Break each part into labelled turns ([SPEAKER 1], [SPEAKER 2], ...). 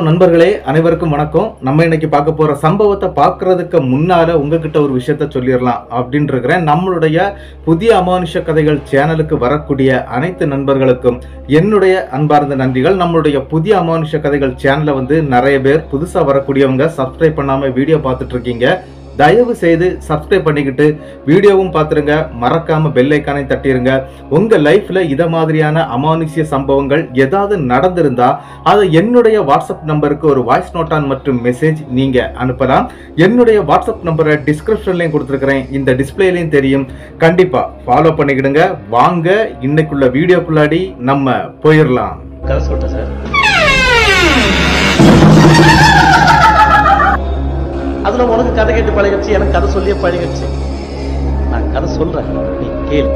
[SPEAKER 1] நண்பர்களே அனைவருக்கும் வணக்கம். நம்ம இன்னைக்கு பார்க்க போற சம்பவத்தை பார்க்கிறதுக்கு முன்னால உங்ககிட்ட ஒரு விஷயத்த சொல்லிடலாம் அப்படின்னு இருக்கிறேன். நம்மளுடைய புதிய அமானுஷ கதைகள் சேனலுக்கு வரக்கூடிய அனைத்து நண்பர்களுக்கும் என்னுடைய அன்பார்ந்த நன்றிகள். நம்மளுடைய புதிய அமானுஷ கதைகள் சேனலை நிறைய பேர் புதுசா வரக்கூடியவங்க சப்ஸ்கிரைப் பண்ணாம வீடியோ பார்த்துட்டு இருக்கீங்க. தயவு செய்து சப்ஸ்கிரைப் பண்ணிக்கிட்டு வீடியோவும் பார்த்துருங்க, மறக்காம பெல் ஐக்கானை தட்டிருங்க. உங்க லைஃப்ல இத மாதிரியான அமானுஷ்ய சம்பவங்கள் ஏதாவது நடந்திருந்தா அதை என்னுடைய வாட்ஸ்அப் நம்பருக்கு ஒரு வாய்ஸ் நோட்டான் மற்றும் மெசேஜ் நீங்க அனுப்பலாம். என்னுடைய வாட்ஸ்அப் நம்பரை டிஸ்கிரிப்ஷன்லயும் கொடுத்துருக்கிறேன், இந்த டிஸ்பிளேலையும் தெரியும். கண்டிப்பா ஃபாலோ பண்ணிக்கிடுங்க. வாங்க இன்னைக்குள்ள வீடியோக்குள்ளாடி நம்ம போயிடலாம்.
[SPEAKER 2] கதை சொல்லிட்டேன் சார். அதுல உனக்கு கதை கேட்டு பழகிடுச்சு, எனக்கு கதை சொல்லியே பழகிடுச்சு. நான் கதை சொல்றேன், நீ கேளு.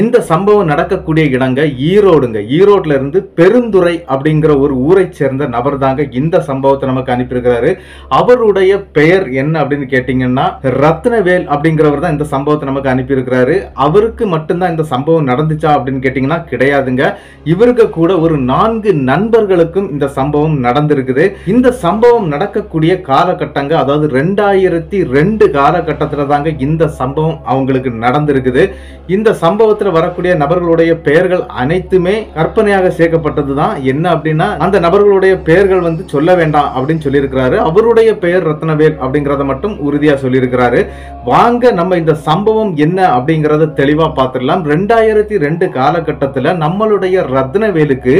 [SPEAKER 1] இந்த சம்பவம் நடக்கக்கூடிய இடங்க ஈரோடுங்க. ஈரோட்ல இருந்து பெருந்துறை அப்படிங்கிற ஒரு ஊரை சேர்ந்த நபர் தாங்க இந்த சம்பவத்தை நமக்கு அனுப்பியிருக்கிறாரு. அவருடைய பெயர் என்ன அப்படின்னு கேட்டீங்கன்னா ரத்னவேல் அப்படிங்கிறவர் தான் இந்த சம்பவத்தை நமக்கு அனுப்பியிருக்கிறாரு. அவருக்கு மட்டும்தான் இந்த சம்பவம் நடந்துச்சா அப்படின்னு கேட்டீங்கன்னா கிடையாதுங்க. இவருக்கு கூட ஒரு 4 நண்பர்களுக்கும் இந்த சம்பவம் நடந்திருக்குது. இந்த சம்பவம் நடக்கக்கூடிய காலகட்டங்க, அதாவது 2002 காலகட்டத்துல தாங்க இந்த சம்பவம் அவங்களுக்கு நடந்திருக்குது. இந்த சம்பவத்தை வரக்கூடிய நபர்களுடைய பெயர்கள் அனைத்துமே கற்பனையாக சேர்க்கப்பட்டதுதான். என்ன அப்படின்னா அந்த நபர்களுடைய பெயர்கள் சொல்ல வேண்டாம் அப்படின்னு சொல்லியிருக்கிறாரு. அவருடைய பெயர் ரத்னவேல் அப்படிங்கறத மட்டும் உறுதியா சொல்லியிருக்கிறாரு. வாங்க நம்ம இந்த சம்பவம் என்ன அப்படிங்கறத தெளிவா பார்த்துடலாம். 2002 காலகட்டத்தில் நம்மளுடைய ரத்னவேலுக்கு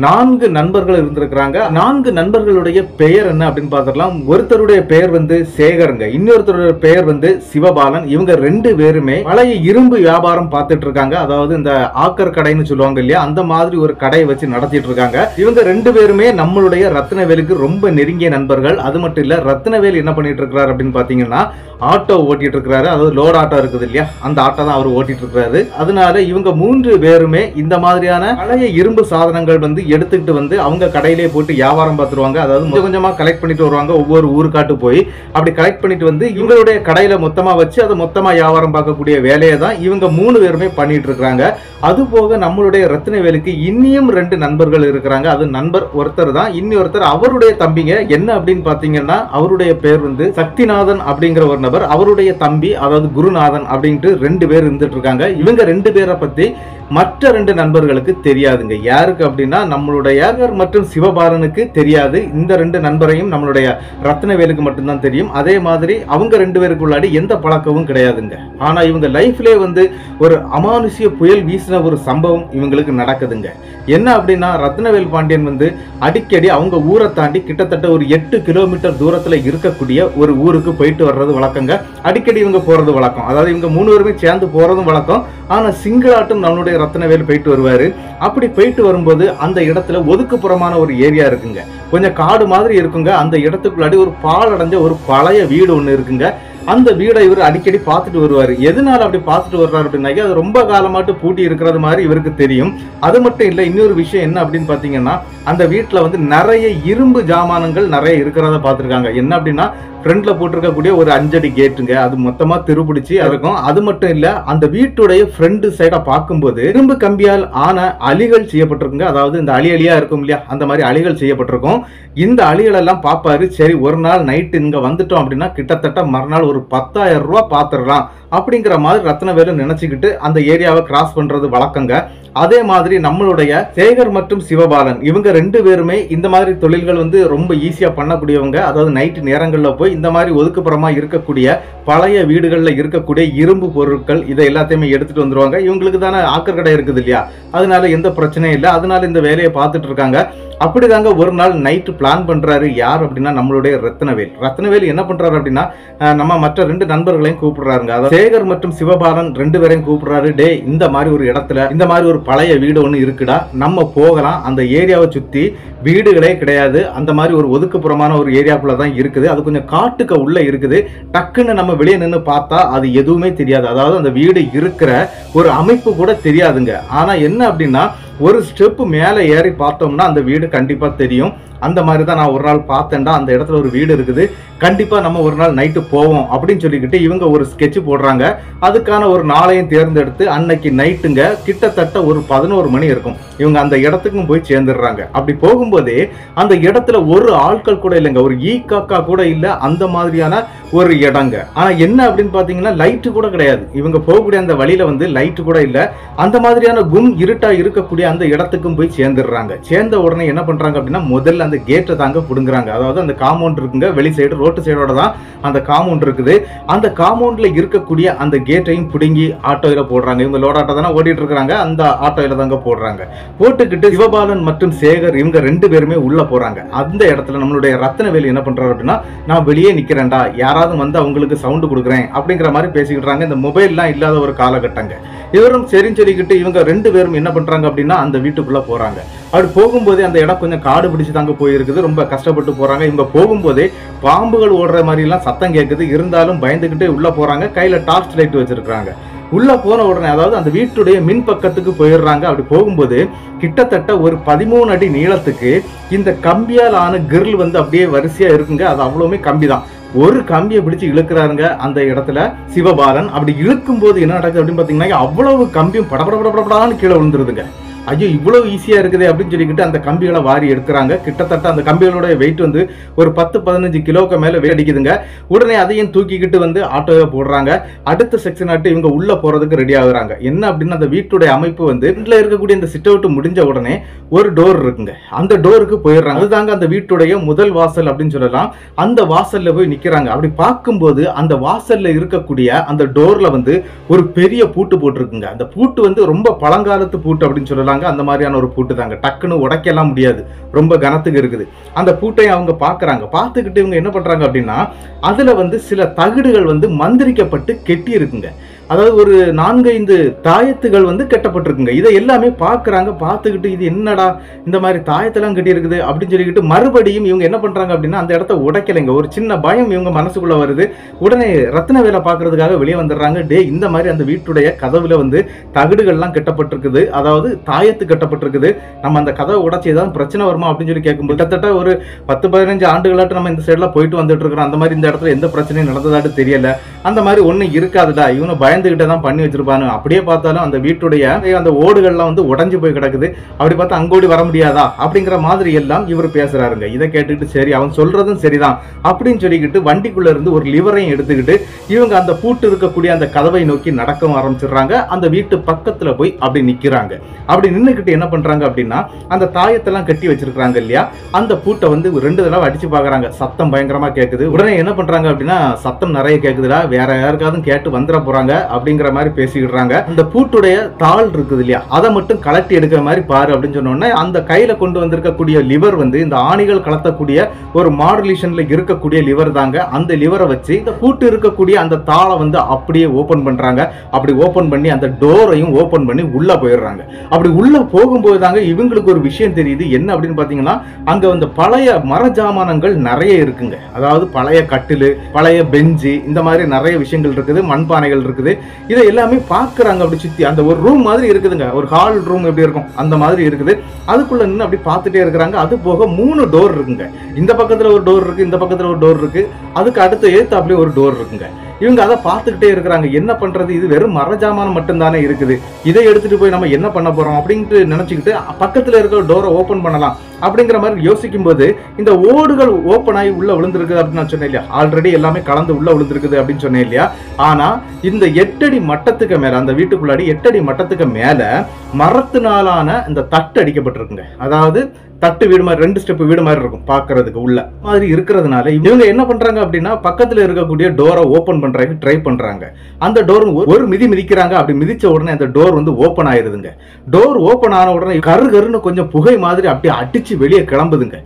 [SPEAKER 1] 4 நண்பர்கள் இருந்திருக்கிறாங்க. 4 நண்பர்களுடைய பெயர் என்ன அப்படின்னு பார்த்துடலாம். ஒருத்தருடைய பெயர் சேகருங்க, இன்னொருத்தருடைய பெயர் சிவபாலன். இவங்க 2 பேருமே பழைய இரும்பு வியாபாரம் பார்த்துட்டு இருக்காங்க. அதாவது இந்த ஆக்கர் கடைன்னு சொல்லுவாங்க இல்லையா, அந்த மாதிரி ஒரு கடையை வச்சு நடத்திட்டு இருக்காங்க. இவங்க 2 பேருமே நம்மளுடைய ரத்னவேலுக்கு ரொம்ப நெருங்கிய நண்பர்கள். அது மட்டும் இல்ல, ரத்னவேல் என்ன பண்ணிட்டு இருக்கிறாரு அப்படின்னு பாத்தீங்கன்னா ஆட்டோ ஓட்டிட்டு இருக்கிறாரு. அதாவது லோட் ஆட்டோ இருக்குது இல்லையா, அந்த ஆட்டோ தான் அவர் ஓட்டிட்டு இருக்கிறாரு. அதனால இவங்க 3 பேருமே இந்த மாதிரியான பழைய இரும்பு சாதனங்கள் எடுத்துக்கிட்டு அவங்க கடையிலே போட்டு வியாபாரம் பார்த்துருவாங்க. அதாவது கொஞ்சம் கொஞ்சமா கலெக்ட் பண்ணிட்டு வருவாங்க. ஒவ்வொரு ஊருக்காட்டு போய் அப்படி கலெக்ட் பண்ணிட்டு இவங்களுடைய கடையில மொத்தமா வச்சு அதை மொத்தமா வியாபாரம் பார்க்கக்கூடிய வேலையை தான் இவங்க 3 பேருமே பண்ணிட்டு இருக்காங்க. அது போக நம்மளுடைய ரத்னவேலுக்கு இன்னியும் 2 நண்பர்கள் இருக்கிறாங்க. அது நண்பர் ஒருத்தர் தான், இன்னொருத்தர் அவருடைய தம்பிங்க. என்ன அப்படின்னு பாத்தீங்கன்னா அவருடைய பேர் சக்திநாதன் அப்படிங்கிற ஒரு நபர். அவருடைய தம்பி அதாவது குருநாதன் அப்படின்ட்டு 2 பேர் இருந்துட்டு இருக்காங்க. இவங்க 2 பேரை பத்தி மற்ற 2 நண்பர்களுக்கு தெரியாதுங்க. யாருக்கு அப்படின்னா நம்மளுடைய மற்றும் சிவபாலனுக்கு தெரியாது. இந்த 2 நண்பரையும் நம்மளுடைய ரத்னவேலுக்கு மட்டும்தான் தெரியும். அதே மாதிரி அவங்க 2 பேருக்குள்ளாடி எந்த பழக்கமும் கிடையாதுங்க. ஆனா இவங்க லைஃப்ல ஒரு அமானுஷ்ய புயல் வீசின ஒரு சம்பவம் இவங்களுக்கு நடக்குதுங்க. என்ன அப்படின்னா ரத்னவேல் பாண்டியன் அடிக்கடி அவங்க ஊரை தாண்டி கிட்டத்தட்ட ஒரு 8 கிலோமீட்டர் தூரத்துல இருக்கக்கூடிய ஒரு ஊருக்கு போயிட்டு வர்றது வழக்கங்க. அடிக்கடி இவங்க போறது வழக்கம். அதாவது இவங்க 3 பேருமே சேர்ந்து போறதும் வழக்கம். ஆனா சிங்களாட்டும் நம்மளுடைய ரத்னவேல் போயிட்டு வருவாரு. அப்படி போயிட்டு வரும்போது அந்த இடத்துல ஒதுக்குப்புறமான ஒரு ஏரியா இருக்குங்க. கொஞ்சம் காடு மாதிரி இருக்குங்க. அந்த இடத்துக்குள்ளாடி ஒரு பாழடைஞ்ச ஒரு பழைய வீடு ஒண்ணு இருக்குங்க. அந்த வீடை இவர் அடிக்கடி பார்த்துட்டு வருவாரு. எதனால அப்படி பார்த்துட்டு வர்றாரு அப்படின்னாக்கி அது ரொம்ப காலமாட்டு பூட்டி இருக்கிறது மாதிரி இவருக்கு தெரியும். அது மட்டும் இல்ல, இன்னொரு விஷயம் என்ன அப்படின்னு பாத்தீங்கன்னா அந்த வீட்டுல நிறைய இரும்பு ஜாமானங்கள் நிறைய இருக்கிறத பார்த்திருக்காங்க. என்ன அப்படின்னா ஃப்ரண்ட்ல போட்டிருக்கக்கூடிய ஒரு 5 அடி கேட்டுங்க, அது மொத்தமா திருப்பிடிச்சு இருக்கும். அது மட்டும் இல்ல, அந்த வீட்டுடைய ஃப்ரண்ட் சைடா பார்க்கும்போது இரும்பு கம்பியால் ஆன அலிகள் செய்யப்பட்டிருக்குங்க. அதாவது இந்த அழியா இருக்கும் இல்லையா, அந்த மாதிரி அலிகள் செய்யப்பட்டிருக்கும். இந்த அலிகள் எல்லாம் பார்ப்பாரு. சரி, ஒரு நாள் நைட்டு இங்க வந்துட்டோம் அப்படின்னா கிட்டத்தட்ட மறுநாள் ஒரு 10,000 ரூபாய் பார்த்துடலாம் அப்படிங்கிற மாதிரி ரத்னவேலு நினைச்சுக்கிட்டு அந்த ஏரியாவை கிராஸ் பண்றது வழக்கங்க. அதே மாதிரி நம்மளுடைய சேகர் மற்றும் சிவபாலன் இவங்க 2 பேருமே இந்த மாதிரி தொழில்கள் ரொம்ப ஈஸியா பண்ணக்கூடியவங்க. அதாவது நைட்டு நேரங்கள்ல போய் இந்த மாதிரி ஒதுக்குப்புறமா இருக்கக்கூடிய பழைய வீடுகள்ல இருக்கக்கூடிய இரும்பு பொருட்கள் இதை எல்லாத்தையுமே எடுத்துட்டு வந்துருவாங்க. இவங்களுக்கு தானே ஆக்கர் கடை இருக்குது இல்லையா, அதனால எந்த பிரச்சனையும் இல்லை. அதனால இந்த வேலையை பார்த்துட்டு இருக்காங்க. அப்படிதாங்க ஒரு நாள் நைட்டு பிளான் பண்றாரு. யார் அப்படின்னா நம்மளுடைய ரத்னவேல். ரத்னவேல் என்ன பண்றாரு அப்படின்னா நம்ம மற்ற 2 நண்பர்களையும் கூப்பிடுறாருங்க. அதாவது சேகர் மற்றும் சிவபாலன் 2 பேரையும் கூப்பிடுறாரு. டே, இந்த மாதிரி ஒரு இடத்துல இந்த மாதிரி ஒரு பழைய வீடு ஒண்ணு இருக்குடா, நம்ம போகலாம். அந்த ஏரியாவை சுத்தி வீடுகளே கிடையாது. அந்த மாதிரி ஒரு ஒதுக்குப்புறமான ஒரு ஏரியாக்குள்ள தான் இருக்குது. அது கொஞ்சம் காட்டுக்கு உள்ள இருக்குது. டக்குன்னு நம்ம வெளியே நின்று பார்த்தா அது எதுவுமே தெரியாது. அதாவது அந்த வீடு இருக்கிற ஒரு அமைப்பு கூட தெரியாதுங்க. ஆனா என்ன அப்படின்னா ஒரு ஸ்டெப் மேலே ஏறி பார்த்தோம்னா அந்த வீடு கண்டிப்பா தெரியும். அந்த மாதிரி தான் நான் ஒரு நாள் பார்த்தேன்டா, அந்த இடத்துல ஒரு வீடு இருக்குது, கண்டிப்பா நம்ம ஒரு நாள் நைட்டு போவோம் அப்படின்னு சொல்லிக்கிட்டு இவங்க ஒரு ஸ்கெட்ச் போடுறாங்க. அதுக்கான ஒரு நாளையும் தேர்ந்தெடுத்து அன்னைக்கு நைட்டுங்க கிட்டத்தட்ட ஒரு 11 மணி இருக்கும், இவங்க அந்த இடத்துக்கும் போய் சேர்ந்துடுறாங்க. அப்படி போகும்போதே அந்த இடத்துல ஒரு ஆட்கள் கூட இல்லைங்க, ஒரு ஈ காக்கா கூட இல்ல, அந்த மாதிரியான ஒரு இடங்க. ஆனா என்ன அப்படின்னு பாத்தீங்கன்னா லைட்டு கூட கிடையாது, இவங்க போகக்கூடிய அந்த வழியில வந்து லைட்டு கூட இல்ல. அந்த மாதிரியான இருட்டா இருக்கக்கூடிய அந்த இடத்துக்கும் போய் சேர்ந்துடுறாங்க. சேர்ந்த உடனே என்ன பண்றாங்க அப்படின்னா முதல்ல அந்த கேட்டை தாங்க புடுங்குறாங்க. அதாவது அந்த காம்பவுண்ட் இருக்குங்க, வெளி சைடு ரோட்டு சைடோட தான் அந்த காம்பவுண்ட் இருக்குது. அந்த காம்பவுண்ட்ல இருக்கக்கூடிய அந்த கேட்டையும் புடுங்கி ஆட்டோயில போடுறாங்க. இவங்க லோட் ஆட்டோ தானே ஓடிட்டு இருக்காங்க, அந்த ஆட்டோயில தாங்க போடுறாங்க. போட்டுக்கிட்டு சிவபாலன் மற்றும் சேகர் இவங்க 2 பேருமே உள்ள போறாங்க. அந்த இடத்துல நம்மளுடைய ரத்னவேலு என்ன பண்றாரு அப்படின்னா, நான் வெளியே நிக்கிறேன்டா, யாராவது வந்து அவங்களுக்கு சவுண்ட் கொடுக்குறேன் அப்படிங்கிற மாதிரி பேசிக்கிட்டாங்க. இந்த மொபைல்லாம் இல்லாத ஒரு காலகட்டங்க. இவரும் சரின்னு சொல்லிக்கிட்டு இவங்க 2 பேரும் என்ன பண்றாங்க அப்படின்னா அந்த வீட்டுக்குள்ள போறாங்க. அப்படி போகும்போதே அந்த இடம் கொஞ்சம் காடு பிடிச்சு தாங்க போயிருக்குது, ரொம்ப கஷ்டப்பட்டு போறாங்க. இவங்க போகும்போதே பாம்புகள் ஓடுற மாதிரி எல்லாம் சத்தம் கேட்குது, இருந்தாலும் பயந்துகிட்டே உள்ள போறாங்க. கையில டார்ச் லைட் வச்சிருக்காங்க. உள்ள போன உடனே அதாவது அந்த வீட்டுடைய மின் பக்கத்துக்கு போயிடுறாங்க. அப்படி போகும்போது கிட்டத்தட்ட ஒரு 13 அடி நீளத்துக்கு இந்த கம்பியால் ஆன கிரில் வந்து அப்படியே வரிசையா இருக்குங்க. அது அவ்வளவுமே கம்பி தான். ஒரு கம்பியை பிடிச்சு இழுக்கிறாருங்க அந்த இடத்துல சிவபாலன். அப்படி இழுக்கும் போது என்ன நடக்குது அப்படின்னு பாத்தீங்கன்னா அவ்வளவு கம்பியும் படபடபடபடான்னு கீழே விழுந்துருதுங்க. ஐயோ இவ்வளவு ஈஸியா இருக்குது அப்படின்னு சொல்லிக்கிட்டு அந்த கம்பிகளை வாரி எடுக்கிறாங்க. கிட்டத்தட்ட அந்த கம்பிகளோட வெயிட் வந்து ஒரு 10-15 கிலோக்கு மேல வெயிட் அடிக்குதுங்க. உடனே அதையும் தூக்கிக்கிட்டு வந்து ஆட்டோவை போடுறாங்க. அடுத்த செக்ஷன் ஆட்டு இவங்க உள்ள போறதுக்கு ரெடி ஆகுறாங்க. என்ன அப்படின்னா அந்த வீட்டுடைய அமைப்பு வந்து வீட்டுல இருக்கக்கூடிய இந்த சிட் அவுட் முடிஞ்ச உடனே ஒரு டோர் இருக்குங்க, அந்த டோருக்கு போயிடுறாங்க. அதுதாங்க அந்த வீட்டுடைய முதல் வாசல் அப்படின்னு சொல்லலாம். அந்த வாசல்ல போய் நிக்கிறாங்க. அப்படி பார்க்கும்போது அந்த வாசல்ல இருக்கக்கூடிய அந்த டோர்ல வந்து ஒரு பெரிய பூட்டு போட்டிருக்குங்க. அந்த பூட்டு வந்து ரொம்ப பழங்காலத்து பூட்டு அப்படின்னு சொல்லலாம். அந்த மாதிரியான ஒரு பூட்டு தாங்க, டக்குன்னு உடைக்கலாம் முடியாது, ரொம்ப கனத்துக்கு இருக்குது. அந்த பூட்டை அவங்க பாக்குறாங்க. பார்த்துக்கிட்டு இவங்க என்ன பண்றாங்க அப்படின்னா அதுல வந்து சில தகடுகள் வந்து மந்திரிக்கப்பட்டு கெட்டி இருக்குங்க. அதாவது ஒரு 4-5 தாயத்துகள் வந்து கட்டப்பட்டிருக்குங்க. இதை எல்லாமே பாக்குறாங்க. பார்த்துக்கிட்டு இது என்னடா இந்த மாதிரி தாயத்தெல்லாம் கட்டி இருக்குது அப்படின்னு சொல்லிக்கிட்டு மறுபடியும் இவங்க என்ன பண்றாங்க அப்படின்னா அந்த இடத்த உடைக்கலைங்க. ஒரு சின்ன பயம் இவங்க மனசுக்குள்ள வருது. உடனே ரத்னவேலை பாக்குறதுக்காக வெளியே வந்துடுறாங்க. டே இந்த மாதிரி அந்த வீட்டுடைய கதவுல வந்து தகடுகள்லாம் கட்டப்பட்டிருக்குது, அதாவது தாயத்து கட்டப்பட்டிருக்குது, நம்ம அந்த கதவை உடைச்சி ஏதாவது பிரச்சனை வருமா அப்படின்னு சொல்லி கேட்கும்போது கிட்டத்தட்ட ஒரு 10-15 ஆண்டுகளாட்டு நம்ம இந்த சைட்ல போயிட்டு வந்துட்டு இருக்கிறோம், அந்த மாதிரி இந்த இடத்துல எந்த பிரச்சனையும் நடந்ததாட்டு தெரியல, அந்த மாதிரி ஒன்னும் இருக்காதுடா, இவனு பயந்துகிட்டே தான் பண்ணி வச்சிருப்பானு. அப்படியே பார்த்தாலும் அந்த வீட்டுடைய அந்த ஓடுகள்லாம் வந்து உடைஞ்சு போய் கிடக்குது. அப்படி பார்த்தா அங்கோடி வர முடியாதா அப்படிங்கிற மாதிரி எல்லாம் இவர் பேசுறாருங்க. இதை கேட்டுட்டு சரி அவன் சொல்றதும் சரிதான் அப்படின்னு சொல்லிக்கிட்டு வண்டிக்குள்ள இருந்து ஒரு லிவரையும் எடுத்துக்கிட்டு இவங்க அந்த பூட்டு இருக்கக்கூடிய அந்த கதவை நோக்கி நடக்க ஆரம்பிச்சிடுறாங்க. அந்த வீட்டு பக்கத்துல போய் அப்படி நிக்கிறாங்க. அப்படி நின்னுக்கிட்டு என்ன பண்றாங்க அப்படின்னா அந்த தாயத்தெல்லாம் கட்டி வச்சிருக்காங்க இல்லையா, அந்த பூட்டை வந்து 2 தடவை அடிச்சு பாக்குறாங்க. சத்தம் பயங்கரமா கேக்குது. உடனே என்ன பண்றாங்க அப்படின்னா சத்தம் நிறைய கேக்குதுடா, வேற யாருக்காவது கேட்டு வந்துட போறாங்க அப்படிங்கிற மாதிரி பேசிக்கிடுறாங்க. அந்த பூட்டுடைய தாள் இருக்குது இல்லையா, அதை மட்டும் கலட்டி எடுக்கிற மாதிரி பாரு அப்படின்னு சொன்ன உடனே அந்த கையில கொண்டு வந்திருக்கக்கூடிய லிவர் வந்து இந்த ஆணிகள் கலத்தக்கூடிய ஒரு மாடுலேஷன்ல இருக்கக்கூடிய லிவர் தாங்க. அந்த லிவரை வச்சு இந்த பூட்டு இருக்கக்கூடிய அந்த தாளை வந்து அப்படியே ஓபன் பண்றாங்க. அப்படி ஓபன் பண்ணி அந்த டோரையும் ஓபன் பண்ணி உள்ள போயிடுறாங்க. அப்படி உள்ள போகும்போது தாங்க இவங்களுக்கு ஒரு விஷயம் தெரியுது. என்ன அப்படின்னு பாத்தீங்கன்னா அங்க வந்து பழைய மர ஜாமானங்கள் நிறைய இருக்குங்க. அதாவது பழைய கட்டிலு, பழைய பெஞ்சு, இந்த மாதிரி நிறைய விஷயங்கள் இருக்குது, மண்பானைகள் இருக்குது. இதை எல்லாமே பாக்குறாங்க. அப்படி சுத்தி அந்த ஒரு ரூம் மாதிரி இருக்குதுங்க, ஒரு ஹால் ரூம் எப்படி இருக்கும் அந்த மாதிரி இருக்குது. அதுக்குள்ள நின்று அப்படி பார்த்துட்டே இருக்கிறாங்க. அது போக 3 டோர் இருக்குங்க. இந்த பக்கத்துல ஒரு டோர் இருக்கு, இந்த பக்கத்துல ஒரு டோர் இருக்கு, அதுக்கு அடுத்து ஏத்து அப்படியே ஒரு டோர் இருக்குங்க. இவங்க அதை பார்த்துக்கிட்டே இருக்கிறாங்க. என்ன பண்றது, இது வெறும் மரஜாமானம் மட்டும்தானே இருக்குது, இதை எடுத்துட்டு போய் நம்ம என்ன பண்ண போறோம் அப்படின்ட்டு நினைச்சுக்கிட்டு பக்கத்துல இருக்கிற டோரை ஓபன் பண்ணலாம் அப்படிங்கிற மாதிரி யோசிக்கும் போது இந்த ஓடுகள் ஓப்பன் ஆகி உள்ள விழுந்திருக்குது அப்படின்னு நான் சொன்னேன் இல்லையா, ஆல்ரெடி எல்லாமே கலந்து உள்ள விழுந்திருக்குது அப்படின்னு சொன்னேன் இல்லையா. ஆனா இந்த 8 அடி மட்டத்துக்கு மேல, அந்த வீட்டுக்குள்ளாடி 8 அடி மட்டத்துக்கு மேல மரத்தினாலான இந்த தட்டு அடிக்கப்பட்டிருக்குங்க. அதாவது தட்டு வீடு மாதிரி 2 ஸ்டெப் வீடு மாதிரி இருக்கும் பாக்குறதுக்கு உள்ள மாதிரி இருக்கிறதுனால இவங்க என்ன பண்றாங்க அப்படின்னா பக்கத்துல இருக்கக்கூடிய டோரை ஓபன் பண்றதுக்கு ட்ரை பண்றாங்க. அந்த டோர் ஒரு மிதி மிதிக்கிறாங்க. அப்படி மிதிச்ச உடனே அந்த டோர் வந்து ஓபன் ஆயிருதுங்க. டோர் ஓபன் ஆன உடனே கருன்னு கொஞ்சம் புகை மாதிரி அப்படியே அடிச்சு வெளியே கிளம்புதுங்க.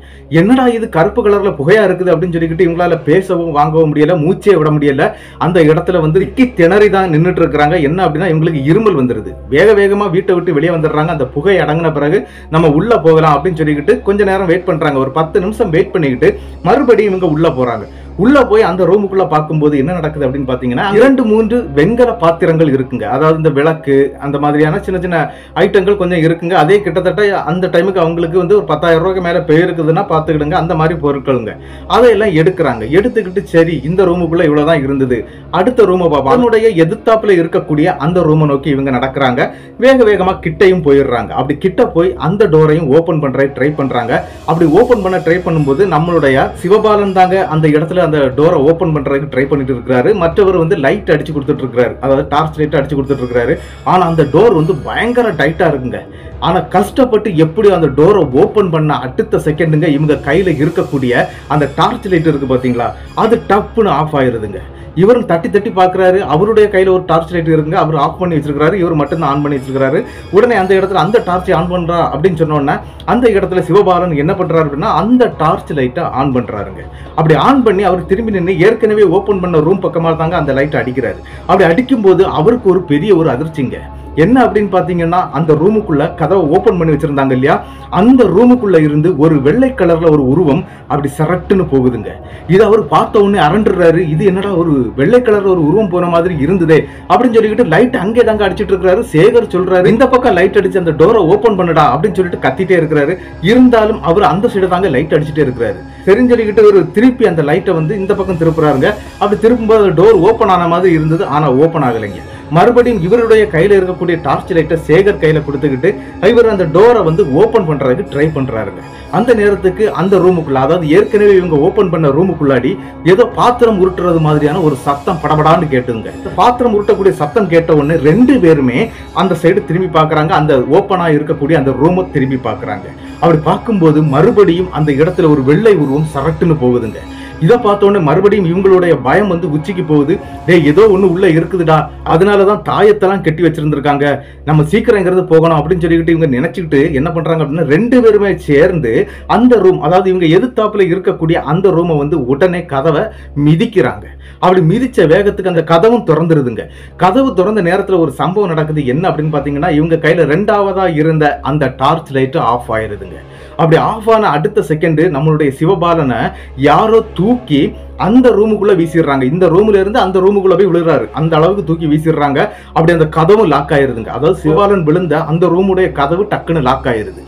[SPEAKER 1] என்னடா இது கருப்பு கலர்ல புகையா இருக்குது அப்படின்னு சொல்லிக்கிட்டு இவங்களால பேசவும் வாங்கவும் முடியல, மூச்சே விட முடியல. அந்த இடத்துல வந்து திணறி தான் நின்றுட்டு இருக்கிறாங்க. என்ன அப்படின்னா இவங்களுக்கு இருமல் வந்துருது. வேக வேகமா வீட்டை விட்டு வெளியே வந்துடுறாங்க. அந்த புகை அடங்கின பிறகு நம்ம உள்ள போகலாம் அப்படின்னு சொல்லிக்கிட்டு கொஞ்ச நேரம் வெயிட் பண்றாங்க. ஒரு 10 நிமிஷம் வெயிட் பண்ணிக்கிட்டு மறுபடியும் இவங்க உள்ள போறாங்க. உள்ள போய் அந்த ரூமுக்குள்ள பார்க்கும்போது என்ன நடக்குது அப்படின்னு பாத்தீங்கன்னா 2-3 வெண்கல பாத்திரங்கள் இருக்குங்க. அதாவது இந்த விளக்கு அந்த மாதிரியான சின்ன சின்ன ஐட்டங்கள் கொஞ்சம் இருக்குங்க. அதே கிட்டத்தட்ட அந்த டைமுக்கு அவங்களுக்கு வந்து ஒரு 10,000 ரூபாய்க்கு மேல போயிருக்குதுன்னா பாத்துக்கிடுங்க. அந்த மாதிரி பொருட்களுங்க அதையெல்லாம் எடுக்கிறாங்க. எடுத்துக்கிட்டு சரி இந்த ரூமுக்குள்ள இவ்வளவுதான் இருந்தது, அடுத்த ரூமை பார்ப்போம். அதனுடைய எதிர்த்தாப்புல இருக்கக்கூடிய அந்த ரூமை நோக்கி இவங்க நடக்கிறாங்க. வேக வேகமா கிட்டையும் போயிடுறாங்க. அப்படி கிட்ட போய் அந்த டோரையும் ஓபன் பண்ற ட்ரை பண்றாங்க. அப்படி ஓபன் பண்ண ட்ரை பண்ணும்போது நம்மளுடைய சிவபாலன் தாங்க அந்த இடத்துல அந்த டோரை ஓபன் பண்றதுக்கு ட்ரை பண்ணிட்டு இருக்காரு. மற்றவர் வந்து லைட் அடிச்சு கொடுத்துட்டு இருக்காரு, அதாவது டார்ச் லைட் அடிச்சு கொடுத்துட்டு இருக்காரு. ஆனா அந்த டோர் வந்து பயங்கர டைட்டா இருக்குங்க. ஆனா கஷ்டப்பட்டு எப்படி அந்த டோரை ஓபன் பண்ண அடுத்த செகண்டுங்க இவங்க கையில இருக்கக்கூடிய அந்த டார்ச் லைட் இருக்கு பாத்தீங்களா, அது டப்புன்னு ஆஃப் ஆயிருதுங்க. இவரும் தட்டி தட்டி பாக்குறாரு. அவருடைய கையில ஒரு டார்ச் லைட் இருக்குங்க, அவர் ஆஃப் பண்ணி வச்சிருக்காரு. இவர் மட்டும் தான் ஆன் பண்ணி வச்சிருக்காரு. உடனே அந்த இடத்துல அந்த டார்ச்சை ஆன் பண்றா அப்படின்னு சொன்னோன்னா அந்த இடத்துல சிவபாலன் என்ன பண்றாரு அப்படின்னா அந்த டார்ச் லைட்டை ஆன் பண்றாருங்க. அப்படி ஆன் பண்ணி அவர் திரும்பி நின்று ஏற்கனவே ஓபன் பண்ண ரூம் பக்கமா தாங்க அந்த லைட்டை அடிக்கிறாரு. அப்படி அடிக்கும் போது அவருக்கு ஒரு பெரிய ஒரு அதிர்ச்சிங்க. என்ன அப்படின்னு பாத்தீங்கன்னா அந்த ரூமுக்குள்ள கதவை ஓபன் பண்ணி வச்சிருந்தாங்க இல்லையா, அந்த ரூமுக்குள்ள இருந்து ஒரு வெள்ளை கலர்ல ஒரு உருவம் அப்படி சரட்டுன்னு போகுதுங்க. இது அவர் பார்த்த உடனே அரண்டுறாரு. இது என்னடா ஒரு வெள்ளை கலர்ல ஒரு உருவம் போன மாதிரி இருந்ததே அப்படின்னு சொல்லிக்கிட்டு லைட் அங்கே தாங்க அடிச்சிட்டு இருக்காரு. சேகர் சொல்றாரு இந்த பக்கம் லைட் அடிச்சு அந்த டோரை ஓபன் பண்ணடா அப்படின்னு சொல்லிட்டு கத்திட்டே இருக்கிறாரு. இருந்தாலும் அவர் அந்த சைடு தாங்க லைட் அடிச்சுட்டே இருக்கிறாரு. சரின்னு சொல்லிக்கிட்டு ஒரு திருப்பி அந்த லைட்டை வந்து இந்த பக்கம் திருப்புறாருங்க. அப்படி திருப்பும்போது டோர் ஓபன் ஆன மாதிரி இருந்தது. ஆனா ஓபன் ஆகலைங்க. மறுபடியும் இவருடைய கையில இருக்கக்கூடிய டார்ச் லைட்டை சேகர் கையில கொடுத்துக்கிட்டு இவர் அந்த டோரை வந்து ஓபன் பண்றதுக்கு ட்ரை பண்றாருங்க. அந்த நேரத்துக்கு அந்த ரூமுக்குள்ள, அதாவது ஏற்கனவே இவங்க ஓபன் பண்ண ரூமுக்குள்ளாடி ஏதோ பாத்திரம் உருட்டுறது மாதிரியான ஒரு சத்தம் படபடான்னு கேட்டுங்க. பாத்திரம் உருட்டக்கூடிய சத்தம் கேட்ட உடனே 2 பேருமே அந்த சைடு திரும்பி பாக்குறாங்க. அந்த ஓபனா இருக்கக்கூடிய அந்த ரூமை திரும்பி பாக்குறாங்க. அப்படி பார்க்கும்போது மறுபடியும் அந்த இடத்துல ஒரு வெள்ளை உருவம் சரட்டுன்னு போகுதுங்க. இதை பார்த்தோன்னே மறுபடியும் இவங்களுடைய பயம் வந்து உச்சிக்கு போகுது. டேய் ஏதோ ஒண்ணு உள்ள இருக்குதுடா, அதனாலதான் தாயத்தெல்லாம் கட்டி வச்சிருந்திருக்காங்க, நம்ம சீக்கிரங்கிறது போகணும் அப்படின்னு சொல்லிக்கிட்டு இவங்க நினைச்சுக்கிட்டு என்ன பண்றாங்க அப்படின்னா 2 பேருமே சேர்ந்து அந்த ரூம், அதாவது இவங்க எதிர்த்தாப்புல இருக்கக்கூடிய அந்த ரூமை வந்து உடனே கதவை மிதிக்கிறாங்க. அப்படி மிதிச்ச வேகத்துக்கு அந்த கதவும் திறந்துருதுங்க. கதவு திறந்த நேரத்துல ஒரு சம்பவம் நடக்குது. என்ன அப்படின்னு பாத்தீங்கன்னா இவங்க கையில 2ஆவதா இருந்த அந்த டார்ச் லைட் ஆஃப் ஆயிருதுங்க. அப்படி ஆஃப் ஆன அடுத்த செகண்ட் நம்மளுடைய சிவபாலனை யாரோ தூக்கி அந்த ரூமுக்குள்ள வீசிடுறாங்க. இந்த ரூம்ல இருந்து அந்த ரூமுக்குள்ள போய் விழுறாரு. அந்த அளவுக்கு தூக்கி வீசிடுறாங்க. அப்படி அந்த கதவும் லாக் ஆயிருதுங்க. அதாவது சிவபாலன் விழுந்த அந்த ரூமுடைய கதவு டக்குன்னு லாக் ஆயிருது.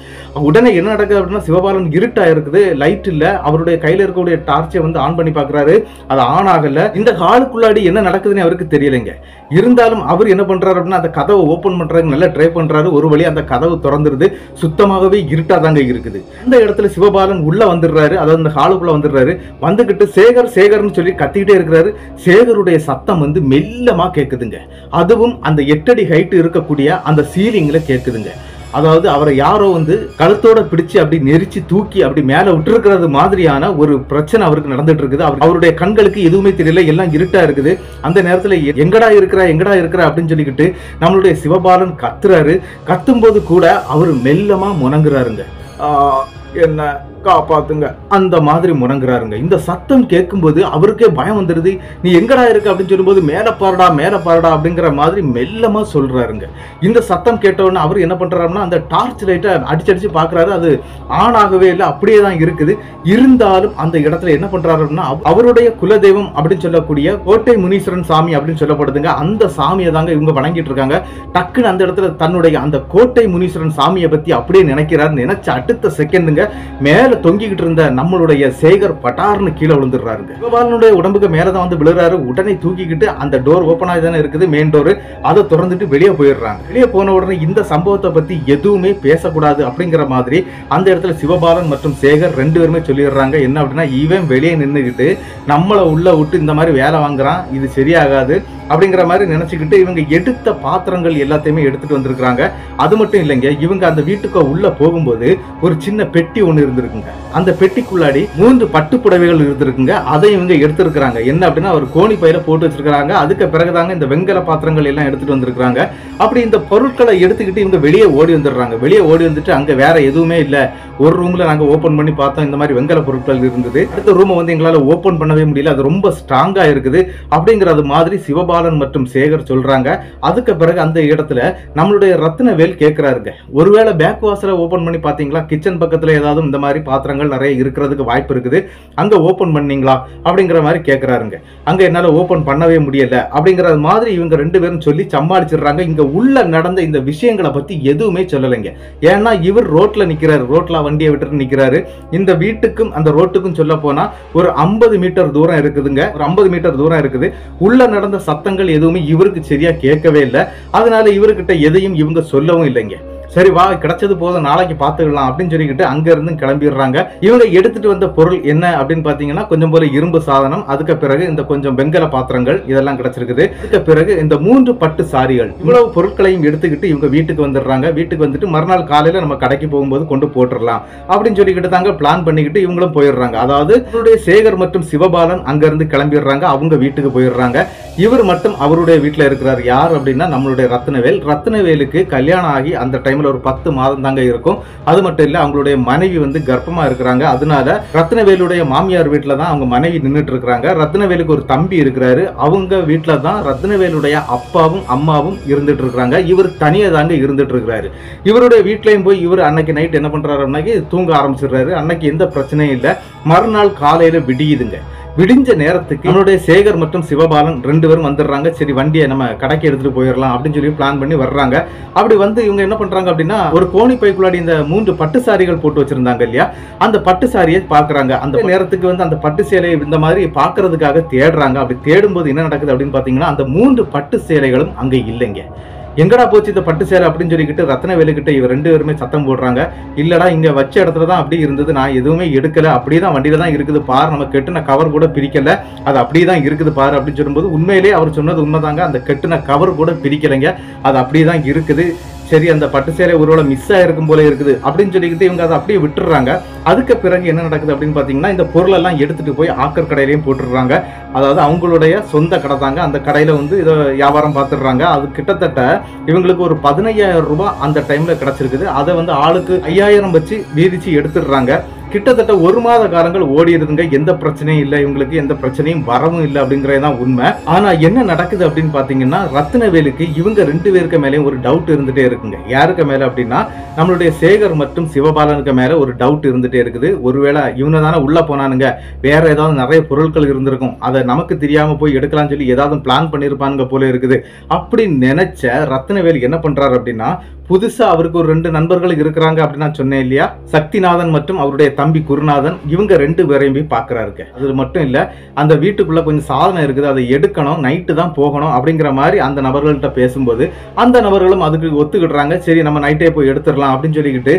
[SPEAKER 1] உடனே என்ன நடக்குது அப்படின்னா சிவபாலன் இருட்டா இருக்குது, லைட் இல்ல. அவருடைய கையில இருக்கக்கூடிய டார்ச்சை வந்து ஆன் பண்ணி பாக்குறாரு, அது ஆன் ஆகல. இந்த ஹாலுக்குள்ளாடி என்ன நடக்குதுன்னு அவருக்கு தெரியலைங்க. இருந்தாலும் அவர் என்ன பண்றாரு அப்படின்னா அந்த கதவை ஓபன் பண்றதுக்கு நல்லா ட்ரை பண்றாரு. ஒரு வழி அந்த கதவு திறந்துருது. சுத்தமாகவே இருட்டா தாங்க இருக்குது. அந்த இடத்துல சிவபாலன் உள்ள வந்துடுறாரு, அதாவது அந்த ஹாலுக்குள்ள வந்துடுறாரு. வந்துகிட்டு சேகர் சேகர்னு சொல்லி கத்திக்கிட்டே இருக்கிறாரு. சேகருடைய சத்தம் வந்து மெல்லமா கேக்குதுங்க. அதுவும் அந்த 8 அடி ஹைட் இருக்கக்கூடிய அந்த சீலிங்ல கேக்குதுங்க. அதாவது அவரை யாரோ வந்து கழுத்தோட பிடிச்சு அப்படி நெரிச்சு தூக்கி அப்படி மேல விட்டுருக்கிறது மாதிரியான ஒரு பிரச்சனை அவருக்கு நடந்துட்டு இருக்குது. அவருடைய கண்களுக்கு எதுவுமே தெரியல, எல்லாம் இருட்டா இருக்குது. அந்த நேரத்துல எங்கடா இருக்கிற அப்படின்னு சொல்லிக்கிட்டு நம்மளுடைய சிவபாலன் கத்துறாரு. கத்தும் போது கூட அவர் மெல்லமா முணங்குறாருங்க. என்ன காப்பாத்துங்க அந்த மாதிரி முணங்குறாருங்க. இந்த சத்தம் கேட்கும்போது அவருக்கே பயம் வந்துருது. நீ எங்கடா இருக்க அப்படின்னு சொல்லும்போது மேல பாருடா அப்படிங்கிற மாதிரி மெல்லமா சொல்றாருங்க. இந்த சத்தம் கேட்டவுடனே அவர் என்ன பண்றாருன்னா அந்த டார்ச் லைட்டை அடிச்சு பாக்குறாரு. அது ஆன் ஆகவே இல்லை, அப்படியே தான் இருக்குது. இருந்தாலும் அந்த இடத்துல என்ன பண்றாருன்னா அவருடைய குலதெய்வம் அப்படின்னு சொல்லக்கூடிய கோட்டை முனீஸ்வரன் சாமி அப்படின்னு சொல்லப்படுதுங்க. அந்த சாமியை தாங்க இவங்க வணங்கிட்டு இருக்காங்க. டக்குன்னு அந்த இடத்துல தன்னுடைய அந்த கோட்டை முனீஸ்வரன் சாமியை பத்தி அப்படியே நினைக்கிறாரு. நினைச்ச அடுத்த செகண்டுங்க மேல தொங்கிக்கிட்டு இருந்த நம்மளுடைய சேகர் பட்டார்னு கீழே விழுந்துடுறாருங்க. சிவபாலனுடைய உடம்புக்கு மேலதான் வந்து விழுறாரு. உடனே தூக்கிக்கிட்டு அந்த டோர் ஓபன் ஆகி தானே இருக்குது, மெயின் டோர், அதை திறந்துட்டு வெளியே போயிடுறாங்க. வெளியே போன உடனே இந்த சம்பவத்தை பத்தி எதுவுமே பேசக்கூடாது அப்படிங்கிற மாதிரி அந்த இடத்துல சிவபாலன் மற்றும் சேகர் 2 பேருமே சொல்லிடுறாங்க. என்ன அப்படின்னா இவன் வெளியே நின்றுக்கிட்டு நம்மளை உள்ள விட்டு இந்த மாதிரி வேலை வாங்குறான், இது சரியாகாது அப்படிங்கிற மாதிரி நினைச்சுக்கிட்டு இவங்க எடுத்த பாத்திரங்கள் எல்லாத்தையுமே எடுத்துட்டு வந்திருக்காங்க. அது மட்டும் இல்லைங்க, இவங்க அந்த வீட்டுக்கு உள்ள போகும்போது ஒரு சின்ன பெட்டி ஒண்ணு இருந்திருக்குங்க. அந்த பெட்டிக்குள்ளாடி 3 பட்டு புடவைகள் இருந்திருக்குங்க. அதை இவங்க எடுத்திருக்கிறாங்க. என்ன அப்படின்னா ஒரு கோணி பையில போட்டு வச்சிருக்காங்க. அதுக்கு பிறகுதாங்க இந்த வெங்கல பாத்திரங்கள் எல்லாம் எடுத்துட்டு வந்திருக்காங்க. அப்படி இந்த பொருட்களை எடுத்துக்கிட்டு இவங்க வெளியே ஓடி வந்துடுறாங்க. வெளியே ஓடி வந்துட்டு அங்க வேற எதுவுமே இல்ல, ஒரு ரூம்ல நாங்க ஓபன் பண்ணி பார்த்தோம், இந்த மாதிரி வெங்கல பொருட்கள் இருந்தது. அடுத்த ரூமை வந்து எங்களால ஓபன் பண்ணவே முடியல, அது ரொம்ப ஸ்ட்ராங்கா இருக்குது அப்படிங்கறது மாதிரி சிவபாலன் சிவபாலன் மற்றும் சேகர் சொல்றாங்க. அதுக்கு பிறகு அந்த இடத்துல நம்மளுடைய ரத்னவேல் கேட்கிறாருங்க, ஒருவேளை பேக் வாசலை ஓபன் பண்ணி பாத்தீங்களா, கிச்சன் பக்கத்துல ஏதாவது இந்த மாதிரி பாத்திரங்கள் நிறைய இருக்கிறதுக்கு வாய்ப்பு இருக்குது, அங்க ஓபன் பண்ணீங்களா அப்படிங்கிற மாதிரி கேட்கிறாருங்க. அங்க என்னால ஓபன் பண்ணவே முடியல அப்படிங்கிற மாதிரி இவங்க ரெண்டு பேரும் சொல்லி சமாளிச்சிடுறாங்க. இங்க உள்ள நடந்த இந்த விஷயங்களை பத்தி எதுவுமே சொல்லலைங்க. ஏன்னா இவர் ரோட்ல நிக்கிறாரு, ரோட்ல வண்டியை விட்டு நிக்கிறாரு. இந்த வீட்டுக்கும் அந்த ரோட்டுக்கும் சொல்ல போனா ஒரு 50 மீட்டர் தூரம் இருக்குதுங்க, ஒரு 50 மீட்டர் தூரம் இருக்குது. உள்ள நடந்த சத்தங்கள் எதுவுமே இவருக்கு சரியா கேட்கவே இல்லை. அதனால இவர்கிட்ட எதையும் இவங்க சொல்லவும் இல்லைங்க. சரி வா, கிடைச்சது போதும், நாளைக்கு பார்த்துக்கலாம் அப்படின்னு சொல்லிக்கிட்டு அங்க இருந்து கிளம்பிடுறாங்க. இவங்க எடுத்துட்டு வந்த பொருள் என்ன அப்படின்னு பாத்தீங்கன்னா கொஞ்சம் போல இரும்பு சாதனம், அதுக்கு பிறகு இந்த கொஞ்சம் வெங்கல பாத்திரங்கள் இதெல்லாம் கிடைச்சிருக்குது. அதுக்கு பிறகு இந்த 3 பட்டு சாரிகள், இவ்வளவு பொருட்களையும் எடுத்துக்கிட்டு இவங்க வீட்டுக்கு வந்துடுறாங்க. வீட்டுக்கு வந்துட்டு மறுநாள் காலையில நம்ம கடைக்கு போகும்போது கொண்டு போட்டுடலாம் அப்படின்னு சொல்லிக்கிட்டு தாங்க பிளான் பண்ணிக்கிட்டு இவங்களும் போயிடுறாங்க. அதாவது இவருடைய சேகர் மற்றும் சிவபாலன் அங்க இருந்து கிளம்பிடுறாங்க, அவங்க வீட்டுக்கு போயிடுறாங்க. இவர் மட்டும் அவருடைய வீட்டுல இருக்கிறார். யார் அப்படின்னா நம்மளுடைய ரத்னவேல். ரத்னவேலுக்கு கல்யாணம் ஆகி அந்த டைம்ல ஒரு 10 மாதம் தாங்க இருக்கும். அது மட்டும் இல்ல, அவங்களுடைய மனைவி வந்து கர்ப்பமா இருக்கிறாங்க. அதனால ரத்னவேலுடைய மாமியார் வீட்டுல தான் அவங்க மனைவி நின்றுட்டு இருக்கிறாங்க. ரத்னவேலுக்கு ஒரு தம்பி இருக்கிறாரு, அவங்க வீட்டுல தான் ரத்னவேலுடைய அப்பாவும் அம்மாவும் இருந்துட்டு இருக்கிறாங்க. இவர் தனியா தாங்க இருந்துட்டு இருக்கிறாரு. இவருடைய வீட்லயும் போய் இவர் அன்னைக்கு நைட் என்ன பண்றாரு, அன்னைக்கு தூங்க ஆரம்பிச்சிடுறாரு. அன்னைக்கு எந்த பிரச்சனையும் இல்லை. மறுநாள் காலையில விடியுதுங்க. விடிஞ்ச நேரத்துக்கு என்னுடைய சேகர் மற்றும் சிவபாலன் 2 பேரும் வந்துடுறாங்க. சரி வண்டியை நம்ம கடைக்கு எடுத்துட்டு போயிடலாம் அப்படின்னு சொல்லி பிளான் பண்ணி வர்றாங்க. அப்படி வந்து இவங்க என்ன பண்றாங்க அப்படின்னா, ஒரு கோணி பைக்குள்ளாடி இந்த 3 பட்டு சாரிகள் போட்டு வச்சிருந்தாங்க இல்லையா, அந்த பட்டு சாரியை பாக்குறாங்க. அந்த நேரத்துக்கு வந்து அந்த பட்டு சேலையை இந்த மாதிரி பாக்குறதுக்காக தேடுறாங்க. அப்படி தேடும்போது என்ன நடக்குது அப்படின்னு பாத்தீங்கன்னா, அந்த 3 பட்டு சேலைகளும் அங்க இல்லைங்க. எங்கடா போச்சு இந்த பட்டு சேலை அப்படின்னு சொல்லிக்கிட்டு ரத்னவேலுக்கிட்ட இவர் 2 பேருமே சத்தம் போடுறாங்க. இல்லடா, இங்க வச்ச இடத்துல தான் அப்படி இருந்தது, நான் எதுவுமே எடுக்கல, அப்படியே தான் வண்டியில தான் இருக்குது பாரு, நம்ம கெட்டுன கவர் கூட பிரிக்கல, அது அப்படியே தான் இருக்குது பாரு அப்படின்னு சொல்லும்போது உண்மையிலே அவர் சொன்னது உண்மைதாங்க. அந்த கெட்டுன கவர் கூட பிரிக்கலைங்க, அது அப்படியே தான் இருக்குது. சரி, அந்த பட்டு சேலை ஒருவேளை மிஸ் ஆயிருக்கும் போல இருக்குது அப்படின்னு சொல்லிக்கிட்டு இவங்க அதை அப்படியே விட்டுறாங்க. அதுக்கு பிறகு என்ன நடக்குது அப்படின்னு பாத்தீங்கன்னா, இந்த பொருள் எல்லாம் எடுத்துட்டு போய் ஆக்கர் கடையிலையும் போட்டுடுறாங்க. அதாவது அவங்களுடைய சொந்த கடை தாங்க. அந்த கடையில வந்து இதை வியாபாரம் பார்த்துடுறாங்க. அது கிட்டத்தட்ட இவங்களுக்கு ஒரு 15,000 ரூபாய் அந்த டைம்ல கிடைச்சிருக்குது. அதை வந்து ஆளுக்கு 5,000 வச்சு வீதிச்சு எடுத்துடுறாங்க. கிட்டத்தட்ட 1 மாத காலங்கள் ஓடி இருந்துங்க. எந்த பிரச்சனையும் இல்லை, இவங்களுக்கு எந்த பிரச்சனையும் வரவும் இல்லை அப்படிங்கறதுதான் உண்மை. ஆனா என்ன நடக்குது அப்படின்னு பாத்தீங்கன்னா, ரத்னவேலுக்கு இவங்க 2 பேருக்கு மேலேயும் ஒரு டவுட் இருந்துட்டே இருக்குங்க. யாருக்கு மேல அப்படின்னா, நம்மளுடைய சேகர் மற்றும் சிவபாலனுக்கு மேல ஒரு டவுட் இருந்துட்டே இருக்குது. ஒருவேளை இவங்க தானே உள்ள போனானுங்க, வேற ஏதாவது நிறைய பொருட்கள் இருந்திருக்கும், அதை நமக்கு தெரியாம போய் எடுக்கலாம்னு சொல்லி ஏதாவது பிளான் பண்ணிருப்பானுங்க போல இருக்குது. அப்படி நினைச்ச ரத்னவேல் என்ன பண்றாரு அப்படின்னா, புதுசா அவருக்கு ஒரு 2 நண்பர்கள் இருக்கிறாங்க அப்படின்னு நான் சொன்னேன் இல்லையா, சக்திநாதன் மற்றும் அவருடைய தம்பி குருநாதன். இவங்க 2 பேரையும் போய் பாக்குறாருங்க. அது மட்டும் இல்ல, அந்த வீட்டுக்குள்ள கொஞ்சம் சாதனம் இருக்குது, அதை எடுக்கணும், நைட்டு தான் போகணும் அப்படிங்கிற மாதிரி அந்த நபர்கள்ட்ட பேசும்போது அந்த நபர்களும் அதுக்கு ஒத்துக்கிடுறாங்க. சரி, நம்ம நைட்டே போய் எடுத்துடலாம் அப்படின்னு சொல்லிக்கிட்டு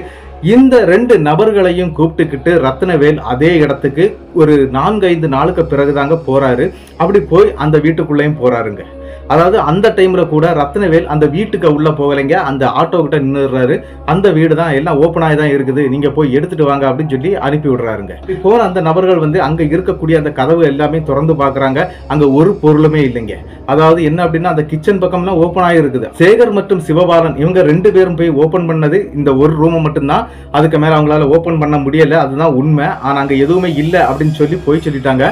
[SPEAKER 1] இந்த 2 நபர்களையும் கூப்பிட்டுக்கிட்டு ரத்னவேல் அதே இடத்துக்கு ஒரு 4-5 நாளுக்கு பிறகுதாங்க போறாரு. அப்படி போய் அந்த வீட்டுக்குள்ளேயும் போறாருங்க. அதாவது அந்த டைம்ல கூட ரத்னவேல் அந்த வீட்டுக்கு உள்ள போகலைங்க, அந்த ஆட்டோ கிட்ட நின்னுறாரு. அந்த வீடு தான் எல்லாம் ஓப்பன் ஆகி தான் இருக்குது, நீங்க போய் எடுத்துட்டு வாங்க அப்படின்னு சொல்லி அனுப்பி விடுறாருங்க. போன அந்த நபர்கள் வந்து அங்க இருக்கக்கூடிய அந்த கதவு எல்லாமே திறந்து பாக்குறாங்க. அங்க ஒரு பொருளுமே இல்லைங்க. அதாவது என்ன அப்படின்னா, அந்த கிச்சன் பக்கம்லாம் ஓப்பன் ஆகி இருக்குது. சேகர் மற்றும் சிவபாலன் இவங்க 2 பேரும் போய் ஓபன் பண்ணது இந்த ஒரு ரூம் மட்டும்தான். அதுக்கு மேல அவங்களால ஓபன் பண்ண முடியல, அதுதான் உண்மை. ஆனா அங்க எதுவுமே இல்ல அப்படின்னு சொல்லி போய் சொல்லிட்டாங்க.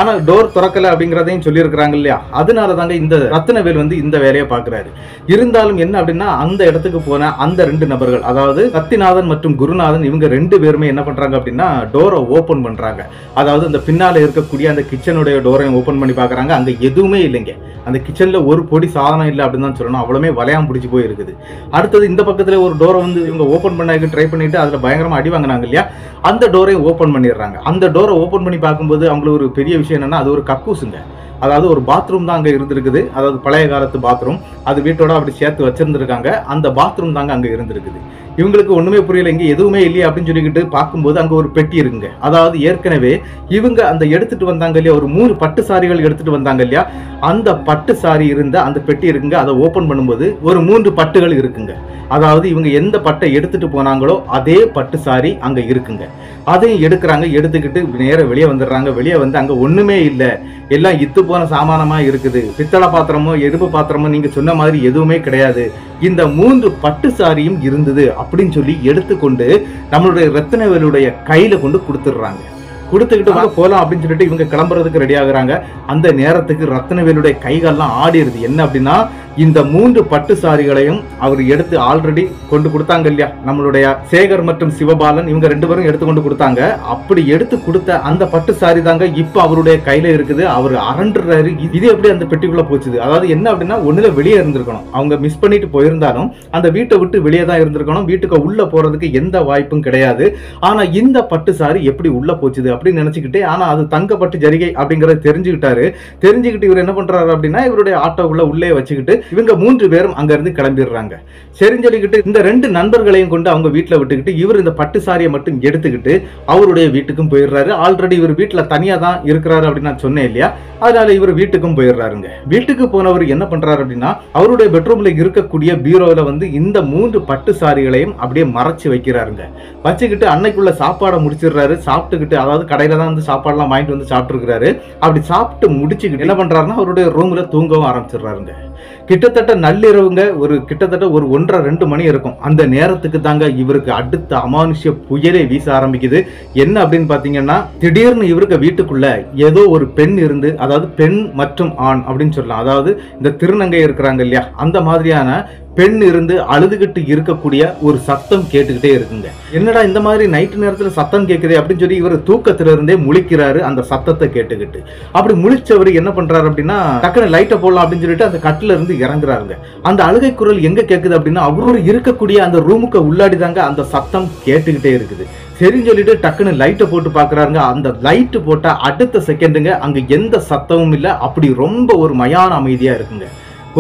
[SPEAKER 1] ஆனா டோர் திறக்கல அப்படிங்கறதையும் சொல்லி இருக்கிறாங்க இல்லையா, அதனால தாங்க இந்த ரத்னவேல் வந்து இந்த வேலையை பாக்குறாரு. இருந்தாலும் என்ன அப்படின்னா, அந்த இடத்துக்கு போன அந்த 2 நபர்கள், அதாவது சக்திநாதன் மற்றும் குருநாதன், இவங்க 2 பேருமே என்ன பண்றாங்க அப்படின்னா, டோரை ஓபன் பண்றாங்க. அதாவது அந்த பின்னால இருக்கக்கூடிய அந்த கிச்சனுடைய டோரையும் ஓபன் பண்ணி பாக்குறாங்க. அங்க எதுவுமே இல்லைங்க. அந்த கிச்சன்ல ஒரு பொடி சாதனம் இல்லை அப்படின்னு தான் சொல்லணும். அவ்வளவுமே வளையாம பிடிச்சி போய் இருக்குது. அடுத்தது இந்த பக்கத்துல ஒரு டோரை வந்து இவங்க ஓபன் பண்ண ட்ரை பண்ணிட்டு அதுல பயங்கரமா அடி வாங்கினாங்க இல்லையா, அந்த டோரையும் ஓபன் பண்ணிடுறாங்க. அந்த டோரை ஓபன் பண்ணி பார்க்கும்போது அவங்களுக்கு ஒரு பெரிய விஷயம் என்னன்னா, அது ஒரு கக்கூசுங்க. அதாவது ஒரு பாத்ரூம் தான் அங்க இருந்திருக்குது. அதாவது பழைய காலத்து பாத்ரூம், அது வீட்டோட அப்படி சேர்த்து வச்சிருந்திருக்காங்க. அந்த பாத்ரூம் தாங்க அங்க இருந்திருக்குது. இவங்களுக்கு ஒண்ணுமே புரியல, இங்க எதுவுமே இல்லையா அப்படின்னு சொல்லிக்கிட்டு பார்க்கும்போது அங்க ஒரு பெட்டி இருக்குங்க. அதாவது ஏற்கனவே இவங்க அந்த எடுத்துட்டு வந்தாங்க இல்லையா, ஒரு 3 பட்டு சாரிகள் எடுத்துட்டு வந்தாங்க இல்லையா, அந்த பட்டு சாரி இருந்த அந்த பெட்டி இருக்குங்க. அதை ஓபன் பண்ணும்போது ஒரு 3 பட்டுகள் இருக்குங்க. அதாவது இவங்க எந்த பட்டை எடுத்துட்டு போனாங்களோ அதே பட்டு சாரி அங்க இருக்குங்க. அதையும் எடுக்கிறாங்க. எடுத்துக்கிட்டு நேர வெளியே வந்துடுறாங்க. வெளியே வந்து அங்க ஒண்ணுமே இல்லை, எல்லாம் இத்து போன சாமானமா இருக்குது. பித்தளை பாத்திரமோ எறும்பு பாத்திரமோ நீங்க சொன்ன மாதிரி எதுவுமே கிடையாது. இந்த 3 பட்டு சாரியும் இருந்தது அப்படின்னு சொல்லி எடுத்துக்கொண்டு நம்மளுடைய ரத்னவேலுடைய கையில கொண்டு கொடுத்துடுறாங்க. கொடுத்துக்கிட்டு போலாம் அப்படின்னு சொல்லிட்டு இவங்க கிளம்புறதுக்கு ரெடி ஆகுறாங்க. அந்த நேரத்துக்கு ரத்னவேலுடைய கைகள்லாம் ஆடிடுது. என்ன அப்படின்னா, இந்த 3 பட்டு சாரிகளையும் அவர் எடுத்து ஆல்ரெடி கொண்டு கொடுத்தாங்க இல்லையா, நம்மளுடைய சேகர் மற்றும் சிவபாலன் இவங்க 2 பேரும் எடுத்து கொண்டு கொடுத்தாங்க. அப்படி எடுத்து கொடுத்த அந்த பட்டு சாரி தாங்க இப்ப அவருடைய கையில இருக்குது. அவர் அரண்டுறாரு, இது எப்படி அந்த பெட்டிக்குள்ள போச்சுது. அதாவது என்ன அப்படின்னா, ஒண்ணுல வெளியே இருந்திருக்கணும், அவங்க மிஸ் பண்ணிட்டு போயிருந்தாலும் அந்த வீட்டை விட்டு வெளியே தான் இருந்திருக்கணும், வீட்டுக்கு உள்ள போறதுக்கு எந்த வாய்ப்பும் கிடையாது. ஆனா இந்த பட்டு சாரி எப்படி உள்ள போச்சுது அப்படின்னு நினைச்சுக்கிட்டு, ஆனா அது தங்கப்பட்டு ஜரிகை அப்படிங்கறத தெரிஞ்சுக்கிட்டு இவர் என்ன பண்றாரு அப்படின்னா, இவருடைய ஆட்டோக்குள்ள உள்ளே வச்சுக்கிட்டு இவங்க 3 பேரும் அங்க இருந்து கிளம்பிடுறாங்க. சரின்னு சொல்லிக்கிட்டு இந்த 2 நண்பர்களையும் கொண்டு அவங்க வீட்டுல விட்டுக்கிட்டு இவர் இந்த பட்டு சாரியை மட்டும் எடுத்துக்கிட்டு அவருடைய வீட்டுக்கும் போயிடுறாரு. ஆல்ரெடி இவர் வீட்டுல தனியா தான் இருக்கிறாரு அப்படின்னு நான் சொன்னேன் இல்லையா, அதனால இவர் வீட்டுக்கும் போயிடுறாருங்க. வீட்டுக்கு போனவர் என்ன பண்றாரு அப்படின்னா, அவருடைய பெட்ரூம்ல இருக்கக்கூடிய பீரோல வந்து இந்த 3 பட்டு சாரிகளையும் அப்படியே மறைச்சு வைக்கிறாருங்க. வச்சுக்கிட்டு அன்னைக்குள்ள சாப்பாடை முடிச்சிடுறாரு. சாப்பிட்டுக்கிட்டு, அதாவது கடையில தான் வந்து சாப்பாடுலாம் வாங்கிட்டு வந்து சாப்பிட்டு இருக்கிறாரு. அப்படி சாப்பிட்டு முடிச்சுக்கிட்டு என்ன பண்றாருன்னா, அவருடைய ரூம்ல தூங்கவும் ஆரம்பிச்சிடுறாருங்க. கிட்டத்தட்ட நள்ளிரவுங்க, கிட்டத்தட்ட ஒரு 1:30-2 மணி இருக்கும். அந்த நேரத்துக்கு தாங்க இவருக்கு அடுத்த அமானுஷ்ய புயலே வீச ஆரம்பிக்குது. என்ன அப்படின்னு பாத்தீங்கன்னா, திடீர்னு இவருக்கு வீட்டுக்குள்ள ஏதோ ஒரு பெண் இருந்து, அதாவது பெண் மற்றும் ஆண் அப்படின்னு சொல்லலாம், அதாவது இந்த திருநங்கை இருக்கிறாங்க இல்லையா, அந்த மாதிரியான பெண் இருந்து அழுதுகிட்டு இருக்கக்கூடிய ஒரு சத்தம் கேட்டுக்கிட்டே இருக்குங்க. என்னடா இந்த மாதிரி நைட்டு நேரத்துல சத்தம் கேட்குது அப்படின்னு சொல்லி இவர் தூக்கத்துல இருந்தே முழிக்கிறாரு அந்த சத்தத்தை கேட்டுக்கிட்டு. அப்படி முழிச்சவர் என்ன பண்றாரு அப்படின்னா, டக்குனு லைட்டை போடலாம் அப்படின்னு சொல்லிட்டு அந்த கட்டில இருந்து இறங்குறாருங்க. அந்த அழுகை குரல் எங்க கேட்குது அப்படின்னா, அவரோட இருக்கக்கூடிய அந்த ரூமுக்கு உள்ளாடி தாங்க அந்த சத்தம் கேட்டுக்கிட்டே இருக்குது. சரின்னு சொல்லிட்டு டக்குன்னு லைட்டை போட்டு பாக்குறாருங்க. அந்த லைட்டு போட்ட அடுத்த செகண்டுங்க அங்க எந்த சத்தமும் இல்லை. அப்படி ரொம்ப ஒரு மயான அமைதியா இருக்குங்க.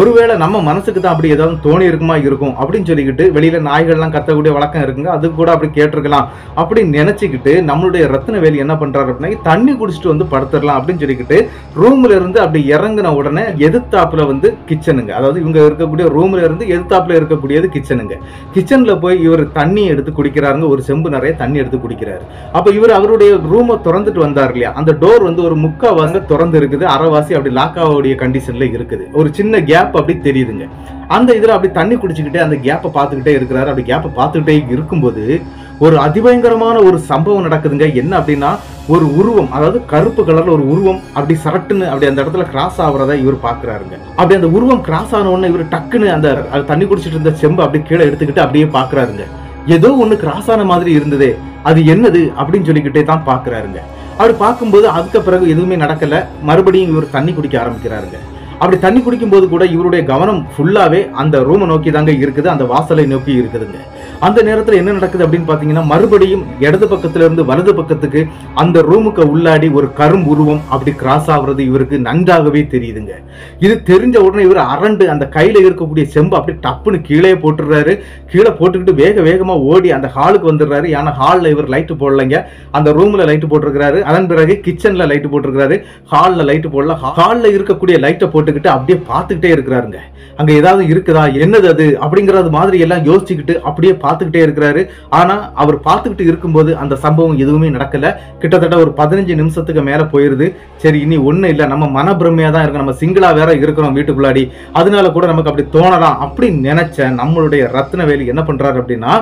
[SPEAKER 1] ஒருவேளை நம்ம மனசுக்கு தான் அப்படி ஏதாவது தோணி இருக்கும் அப்படின்னு சொல்லிக்கிட்டு, வெளியில நாய்கள்லாம் கத்தக்கூடிய வழக்கம் இருக்குங்க, அது கூட அப்படி கேட்டிருக்கலாம் அப்படின்னு நினைச்சுக்கிட்டு நம்மளுடைய ரத்னவேலு என்ன பண்றாரு அப்படின்னா, தண்ணி குடிச்சிட்டு வந்து படுத்துடலாம் அப்படின்னு சொல்லிக்கிட்டு ரூம்ல இருந்து அப்படி இறங்கின உடனே எதிர்த்தாப்புல வந்து கிச்சனுங்க, அதாவது இவங்க இருக்கக்கூடிய ரூம்ல இருந்து எதிர்த்தாப்புல இருக்கக்கூடியது கிச்சனுங்க. கிச்சன்ல போய் இவர் தண்ணி எடுத்து குடிக்கிறாருங்க. ஒரு செம்பு நிறைய தண்ணி எடுத்து குடிக்கிறாரு. அப்ப இவர் அவருடைய ரூமை திறந்துட்டு வந்தார் இல்லையா, அந்த டோர் வந்து ஒரு முக்காவாசி திறந்து இருக்குது, அரைவாசி அப்படி லாக் ஆகக்கூடிய கண்டிஷன்ல இருக்குது. ஒரு சின்ன கேப் அப்படி தெரியுதுங்க. அந்த இதுல அப்படி தண்ணி குடிச்சுக்கிட்டே அந்த கேப்பை பார்த்துக்கிட்டே இருக்கிறாரு. அப்படி கேப்பை பார்த்துக்கிட்டே இருக்கும்போது ஒரு அதிபயங்கரமான ஒரு சம்பவம் நடக்குதுங்க. என்ன அப்படின்னா, ஒரு உருவம், அதாவது கருப்பு கலர்ல ஒரு உருவம் அப்படி சரட்டுன்னு அப்படி அந்த இடத்துல கிராஸ் ஆகுறத இவர் பாக்குறாருங்க. அப்படி அந்த உருவம் கிராஸ் ஆன உடனே இவர் டக்குன்னு அந்த தண்ணி குடிச்சிட்டு இருந்த செம்பு அப்படி கீழே எடுத்துக்கிட்டு அப்படியே பாக்குறாருங்க. ஏதோ ஒண்ணு கிராஸ் ஆன மாதிரி இருந்ததே, அது என்னது அப்படின்னு சொல்லிக்கிட்டே தான் பாக்குறாருங்க. அப்படி பார்க்கும்போது அதுக்கு பிறகு எதுவுமே நடக்கல. மறுபடியும் இவர் தண்ணி குடிக்க ஆரம்பிக்கிறாருங்க. அப்படி தண்ணி குடிக்கும் போது கூட இவருடைய கவனம் ஃபுல்லாவே அந்த ரூமை நோக்கி தாங்க இருக்குது, அந்த வாசலை நோக்கி இருக்குதுங்க. அந்த நேரத்தில் என்ன நடக்குது அப்படின்னு பாத்தீங்கன்னா, மறுபடியும் இடது பக்கத்துல இருந்து வலது பக்கத்துக்கு அந்த ரூமுக்கு உள்ளாடி ஒரு கரும் உருவம் அப்படி கிராஸ் ஆகுறது இவருக்கு நன்றாகவே தெரியுதுங்க. இது தெரிஞ்ச உடனே இவர் அரண்டு அந்த கையில இருக்கக்கூடிய செம்பு அப்படி டப்புன்னு கீழே போட்டுறாரு. கீழே போட்டுக்கிட்டு வேக வேகமா ஓடி அந்த ஹாலுக்கு வந்துடுறாரு. ஏன்னா ஹால்ல இவர் லைட்டு போடலைங்க, அந்த ரூம்ல லைட்டு போட்டிருக்கிறாரு. அதன் பிறகு கிச்சன்ல லைட்டு போட்டிருக்கிறாரு, ஹால்ல லைட்டு போடல. ஹால்ல இருக்கக்கூடிய லைட்டை போட்டுக்கிட்டு அப்படியே பார்த்துக்கிட்டே இருக்கிறாருங்க. அங்க ஏதாவது இருக்குதா, என்னது அது அப்படிங்கறது மாதிரி எல்லாம் யோசிச்சுக்கிட்டு அப்படியே பார்த்துக்கிட்டே இருக்கிறாரு. ஆனா அவர் பார்த்துக்கிட்டு இருக்கும்போது அந்த சம்பவம் எதுவுமே நடக்கல. கிட்டத்தட்ட ஒரு 15 நிமிஷத்துக்கு மேல போயிருது. சரி, இனி ஒண்ணு இல்ல, நம்ம மனப்பிரமையா தான் இருக்கு, நம்ம சிங்கிளா வேற இருக்கிறோம் வீட்டுக்குள்ளாடி, அதனால கூட நமக்கு அப்படி தோணலாம் அப்படின்னு நினைச்ச நம்மளுடைய ரத்னவேலு என்ன பண்றாரு அப்படின்னா,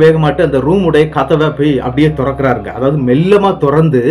[SPEAKER 1] வேகமாட்டு அந்த ரூமுடைய கதவை போய் அப்படியே திறக்கிறாருங்க. அதாவது மெல்லமா திறந்து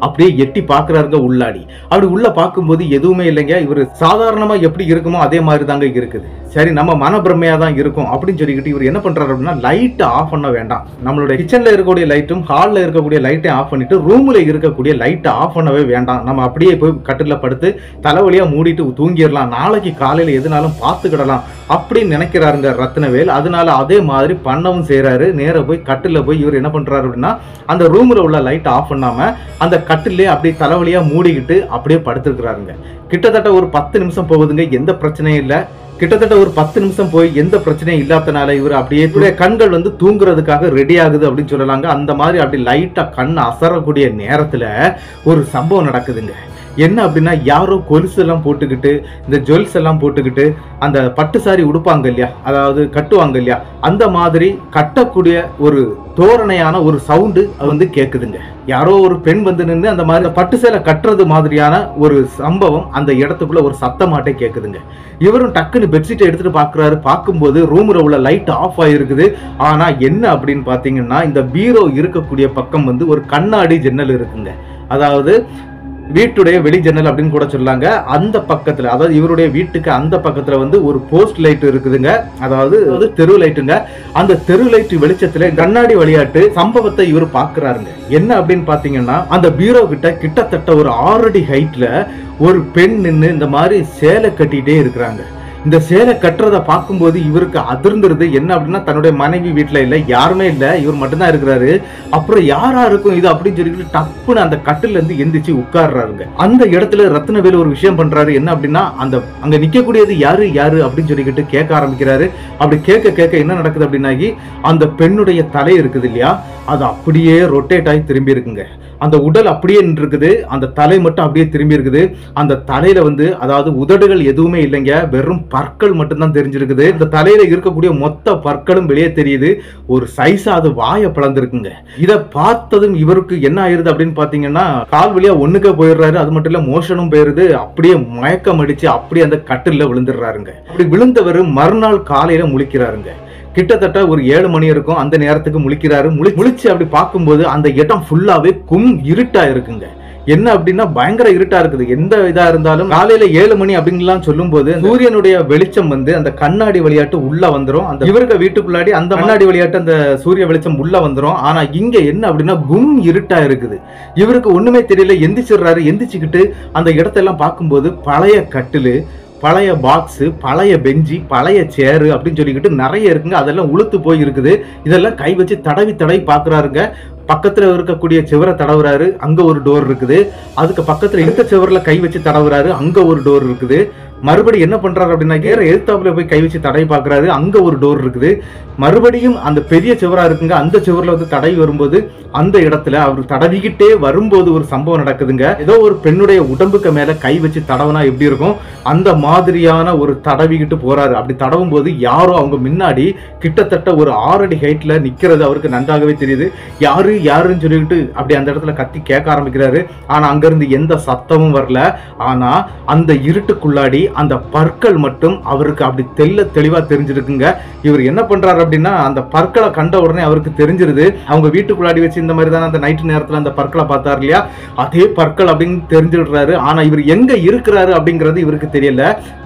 [SPEAKER 1] அப்படியே எட்டி பாக்குறாருங்க உள்ளாடி. அப்படி உள்ள பார்க்கும்போது எதுவுமே இல்லைங்க. இவர் சாதாரணமா எப்படி இருக்குமோ அதே மாதிரி தாங்க இருக்குது. சரி, நம்ம மனப்பிரமையா தான் இருக்கும் அப்படின்னு சொல்லிக்கிட்டு இவர் என்ன பண்றாரு அப்படின்னா, லைட் ஆஃப் பண்ண வேண்டாம், நம்மளுடைய கிச்சன்ல இருக்கக்கூடிய லைட்டும் ஹால்ல இருக்கக்கூடிய லைட்டை ஆஃப் பண்ணிட்டு ரூம்ல இருக்கக்கூடிய லைட்டை ஆஃப் பண்ணவே வேண்டாம், நம்ம அப்படியே போய் கட்டில படுத்து தலைவலியா மூடிட்டு தூங்கிடலாம், நாளைக்கு காலையில எதுனாலும் பார்த்துக்கிடலாம் அப்படின்னு நினைக்கிறாருங்க ரத்னவேல். அதனால அதே மாதிரி பண்ணவும் செய்யறாரு. நேர போய் கட்டில போய் இவர் என்ன பண்றாரு அப்படின்னா, அந்த ரூம்ல உள்ள லைட் ஆஃப் பண்ணாம அந்த கட்டிலே அப்படியே தலைவலியா மூடிக்கிட்டு அப்படியே படுத்துருக்கிறாருங்க. கிட்டத்தட்ட ஒரு 10 நிமிஷம் போகுதுங்க, எந்த பிரச்சனையும் இல்லை. கிட்டத்தட்ட ஒரு 10 நிமிஷம் போய் எந்த பிரச்சனையும் இல்லாதனால இவர் அப்படியே கண்கள் வந்து தூங்குறதுக்காக ரெடி ஆகுது அப்படின்னு சொல்லலாங்க. அந்த மாதிரி அப்படி லைட்டா கண் அசரக்கூடிய நேரத்துல ஒரு சம்பவம் நடக்குதுங்க. என்ன அப்படின்னா, யாரோ கொலுசு எல்லாம் போட்டுக்கிட்டு, இந்த ஜுவல்ஸ் எல்லாம் போட்டுக்கிட்டு அந்த பட்டு சாரி உடுப்பாங்க இல்லையா, அதாவது கட்டுவாங்க இல்லையா, அந்த மாதிரி கட்டக்கூடிய ஒரு தோரணையான ஒரு சவுண்டு வந்து கேக்குதுங்க. யாரோ ஒரு பெண் வந்து நின்று அந்த மாதிரி பட்டு சேலை கட்டுறது மாதிரியான ஒரு சம்பவம் அந்த இடத்துக்குள்ள ஒரு சத்தமாட்டே கேக்குதுங்க. இவரும் டக்குன்னு பெட்ஷீட்டை எடுத்துட்டு பாக்குறாரு. பார்க்கும்போது ரூம்ல உள்ள லைட் ஆஃப் ஆயிருக்குது. ஆனா என்ன அப்படின்னு பாத்தீங்கன்னா, இந்த பீரோ இருக்கக்கூடிய பக்கம் வந்து ஒரு கண்ணாடி ஜன்னல் இருக்குங்க. அதாவது வீட்டுடைய வெளி ஜன்னல் அப்படின்னு கூட சொல்லாங்க. அந்த பக்கத்துல, அதாவது இவருடைய வீட்டுக்கு அந்த பக்கத்துல வந்து ஒரு போஸ்ட் லைட் இருக்குதுங்க. அதாவது தெரு லைட்டுங்க. அந்த தெரு லைட் வெளிச்சத்துல கண்ணாடி விளையாட்டு சம்பவத்தை இவர் பாக்குறாருங்க. என்ன அப்படின்னு பாத்தீங்கன்னா, அந்த பீரோ கிட்ட கிட்டத்தட்ட ஒரு 6 அடி ஹைட்ல ஒரு பெண் நின்று இந்த மாதிரி சேலை கட்டிட்டே இருக்கிறாங்க. இந்த சேலை கட்டுறதை பார்க்கும்போது இவருக்கு அதிர்ந்துருது. என்ன அப்படின்னா, தன்னுடைய மனைவி வீட்டுல இல்ல, யாருமே இல்ல, இவர் மட்டும்தான் இருக்கிறாரு. அப்புறம் யாரா இருக்கும் இது அப்படின்னு சொல்லிட்டு டப்புன்னு அந்த கட்டில இருந்து எந்திரிச்சு உட்கார்றாருங்க. அந்த இடத்துல ரத்னவேலு ஒரு விஷயம் பண்றாரு. என்ன அப்படின்னா, அங்க நிக்கக்கூடியது யாரு யாரு அப்படின்னு சொல்லிக்கிட்டு கேட்க ஆரம்பிக்கிறாரு. அப்படி கேட்க என்ன நடக்குது அப்படின்னாகி, அந்த பெண்ணுடைய தலை இருக்குது இல்லையா, அது அப்படியே ரொட்டேட் ஆகி திரும்பி இருக்குங்க. அந்த உடல் அப்படியே நின்று இருக்குது, அந்த தலை மட்டும் அப்படியே திரும்பி இருக்குது. அந்த தலையில வந்து அதாவது உதடுகள் எதுவுமே இல்லைங்க, வெறும் பற்கள் மட்டும்தான் தெரிஞ்சிருக்குது. இந்த தலையில இருக்கக்கூடிய மொத்த பற்களும் வெளியே தெரியுது. ஒரு சைஸா அது வாயை பிளந்திருக்குங்க. இதை பார்த்ததும் இவருக்கு என்ன ஆயிருது அப்படின்னு பாத்தீங்கன்னா, கால் வழியா ஒண்ணுக்கே போயிடுறாரு. அது மட்டும் இல்ல, மோஷனும் போயிருது. அப்படியே மயக்கம் அடிச்சு அப்படியே அந்த கட்டில விழுந்துடுறாருங்க. அப்படி விழுந்தவர் மறுநாள் காலையில முழிக்கிறாருங்க. கிட்டத்தட்ட ஒரு 7 மணி இருக்கும். அந்த நேரத்துக்கு முழிக்கிறாரு. முழிச்சு அப்படி பார்க்கும்போது அந்த இடம் ஃபுல்லாவே இருட்டா இருக்குங்க. என்ன அப்படின்னா, பயங்கர இருட்டா இருக்குது. எந்த இதா இருந்தாலும் காலையில 7 மணி அப்படின்லாம் சொல்லும் போது சூரியனுடைய வெளிச்சம் வந்து அந்த கண்ணாடி விளையாட்டு உள்ள வந்துரும். அந்த இவருக்கு வீட்டுக்குள்ளாடி அந்த கண்ணாடி விளையாட்டு அந்த சூரிய வெளிச்சம் உள்ள வந்துரும். ஆனா இங்க என்ன அப்படின்னா, இருட்டா இருக்குது. இவருக்கு ஒண்ணுமே தெரியல. எந்திரிச்சிடுறாரு. எந்திரிச்சுக்கிட்டு அந்த இடத்தெல்லாம் பார்க்கும்போது பழைய கட்டிலு, பழைய பாக்ஸ், பழைய பெஞ்சி, பழைய சேரு அப்படின்னு சொல்லிக்கிட்டு நிறைய இருக்குங்க. அதெல்லாம் உளுத்து போய் இருக்குது. இதெல்லாம் கை வச்சு தடவி பாக்குறாருங்க. பக்கத்துல இருக்கக்கூடிய செவரை தடவுறாரு. அங்க ஒரு டோர் இருக்குது. அதுக்கு பக்கத்துல இருக்க செவர்ல கை வச்சு தடவுறாரு. அங்க ஒரு டோர் இருக்குது. மறுபடியும் என்ன பண்றாரு அப்படின்னா, எழுத்தாப்புல போய் கை வச்சு தடவி பாக்குறாரு. அங்க ஒரு டோர் இருக்குது. மறுபடியும் அந்த பெரிய செவரா இருக்குங்க. அந்த செவர்ல வந்து தடவி வரும்போது அந்த இடத்துல அவர் தடவிக்கிட்டே வரும்போது ஒரு சம்பவம் நடக்குதுங்க. ஏதோ ஒரு பெண்ணுடைய உடம்புக்கு மேல கை வச்சு தடவுனா எப்படி இருக்கும், அந்த மாதிரியான ஒரு தடவிக்கிட்டு போறாரு. அப்படி தடவும் போது யாரோ அவங்க முன்னாடி கிட்டத்தட்ட ஒரு 6 அடி ஹைட்ல நிக்கிறது அவருக்கு நன்றாகவே தெரியுது. யாருன்னு சொல்லிக்கிட்டு அப்படி அந்த இடத்துல கத்தி கேட்க ஆரம்பிக்கிறாரு. ஆனா அங்க இருந்து எந்த சத்தமும் வரல. ஆனா அந்த இருட்டுக்குள்ளாடி அந்த பற்கள் மட்டும் அவருக்கு அப்படி தெளிவா தெரிஞ்சிருக்குங்க. இவர் என்ன பண்றாரு அப்படின்னா, அந்த பற்களை கண்ட உடனே அவருக்கு தெரிஞ்சிருது. அவங்க வீட்டுக்குள்ளாடி வச்சு இந்த மாதிரி தானே அந்த நைட்டு நேரத்துல அந்த பற்களை பார்த்தாரு இல்லையா, அதே பற்கள் அப்படின்னு தெரிஞ்சுடுறாரு. ஆனா இவர் எங்க இருக்கிறாரு அப்படிங்கிறது இவருக்கு தெரியல.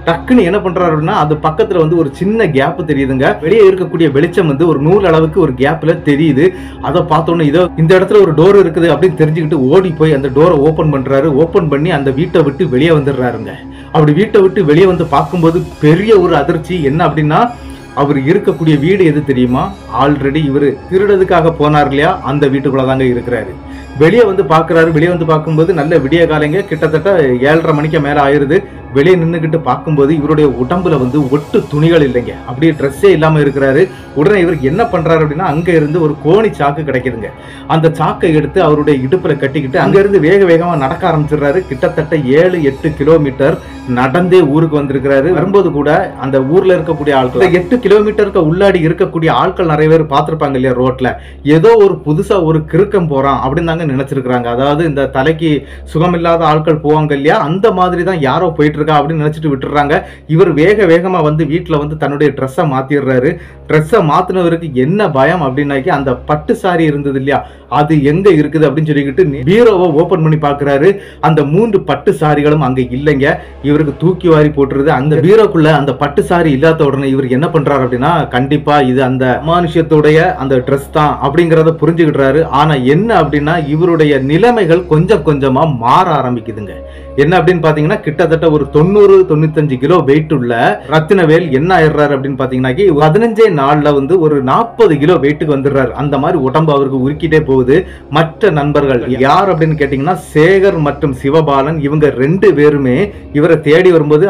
[SPEAKER 1] டக்குன்னு என்ன பண்றாரு அப்படின்னா, அது பக்கத்துல வந்து ஒரு சின்ன கேப் தெரியுதுங்க. வெளியே இருக்கக்கூடிய வெளிச்சம் வந்து ஒரு 100 அளவுக்கு ஒரு கேப்ல தெரியுது. அதை பார்த்தோன்னே இதோ இந்த இடத்துல ஒரு டோர் இருக்குது அப்படின்னு தெரிஞ்சுக்கிட்டு ஓடி போய் அந்த டோரை ஓபன் பண்றாரு. ஓபன் பண்ணி அந்த வீட்டை விட்டு வெளியே வந்துடுறாருங்க. அப்படி வீட்டை விட்டு வெளியே வந்து பார்க்கும்போது பெரிய ஒரு அதிர்ச்சி. என்ன அப்படின்னா, அவர் இருக்கக்கூடிய வீடு எது தெரியுமா, ஆல்ரெடி இவர் திருடதுக்காக போனார் இல்லையா, அந்த வீட்டுக்குள்ளதாங்க இருக்கிறாரு. வெளியே வந்து பாக்குறாரு. வெளியே வந்து பார்க்கும்போது நல்ல விடிய காலைங்க. கிட்டத்தட்ட 7:30 மணிக்கு மேல ஆயிருது. வெளியே நின்றுகிட்டு பார்க்கும்போது இவருடைய உடம்புல வந்து ஒட்டு துணிகள் இல்லைங்க. அப்படியே ட்ரெஸ்ஸே இல்லாம இருக்கிறாரு. உடனே இவருக்கு என்ன பண்றாரு அப்படின்னா, அங்க இருந்து ஒரு கோணி சாக்கு கிடைக்குதுங்க. அந்த சாக்கை எடுத்து அவருடைய இடுப்புல கட்டிக்கிட்டு அங்க இருந்து வேகமா நடக்க ஆரம்பிச்சிடுறாரு. கிட்டத்தட்ட 7-8 கிலோமீட்டர் நடந்தே ஊருக்கு வந்திருக்கிறாரு. வரும்போது கூட அந்த ஊர்ல இருக்கக்கூடிய ஆட்கள் 8 கிலோமீட்டருக்கு உள்ளாடி இருக்கக்கூடிய ஆட்கள் நிறைய பேர் பார்த்திருப்பாங்க இல்லையா, ரோட்ல ஏதோ ஒரு புதுசா ஒரு கிறுக்கம் போறான் அப்படின்னு தாங்க நினைச்சிருக்கிறாங்க. அதாவது இந்த தலைக்கு சுகமில்லாத ஆட்கள் போவாங்க இல்லையா, அந்த மாதிரி தான் யாரோ போயிட்டு இருக்கா அப்படின்னு நினைச்சிட்டு விட்டுறாங்க. இவர் வேகமா வந்து வீட்டுல வந்து தன்னுடைய ட்ரெஸ்ஸை மாத்திடுறாரு. ட்ரெஸ்ஸை மாத்தினவருக்கு என்ன பயம் அப்படின்னாக்கி, அந்த பட்டு சாரி இருந்தது இல்லையா, அது எங்க இருக்குது அப்படின்னு சொல்லிக்கிட்டு பீரோவை ஓபன் பண்ணி பாக்குறாரு. அந்த 3 பட்டு சாரிகளும் அங்க இல்லைங்க. இவருக்கு தூக்கி வாரி போட்டுருது. அந்த பீரோக்குள்ள அந்த பட்டு சாரி இல்லாத உடனே இவர் என்ன பண்றாரு அப்படின்னா, கண்டிப்பா இது அந்த மனுஷத்துடைய அந்த ட்ரெஸ் தான் அப்படிங்கறத புரிஞ்சுக்கிட்டாரு. ஆனா என்ன அப்படின்னா, இவருடைய நிலைமைகள் கொஞ்சம் கொஞ்சமா மாற ஆரம்பிக்குதுங்க. என்ன அப்படின்னு பாத்தீங்கன்னா, கிட்டத்தட்ட ஒரு 90-95 கிலோ வெயிட் உள்ள ரத்தினவேல் என்ன ஆயிடுறாரு அப்படின்னு பாத்தீங்கன்னா, 15 நாள்ல வந்து ஒரு 40 கிலோ வெயிட்டுக்கு வந்துடுறாரு. அந்த மாதிரி உடம்பு அவருக்கு உருக்கிட்டே போகுது. மற்ற நண்பர்கள் யார் அப்படின்னு கேட்டீங்கன்னா, சேகர் மற்றும் சிவபாலன், இவங்க 2 பேருமே இவரை தேடி வரும்போது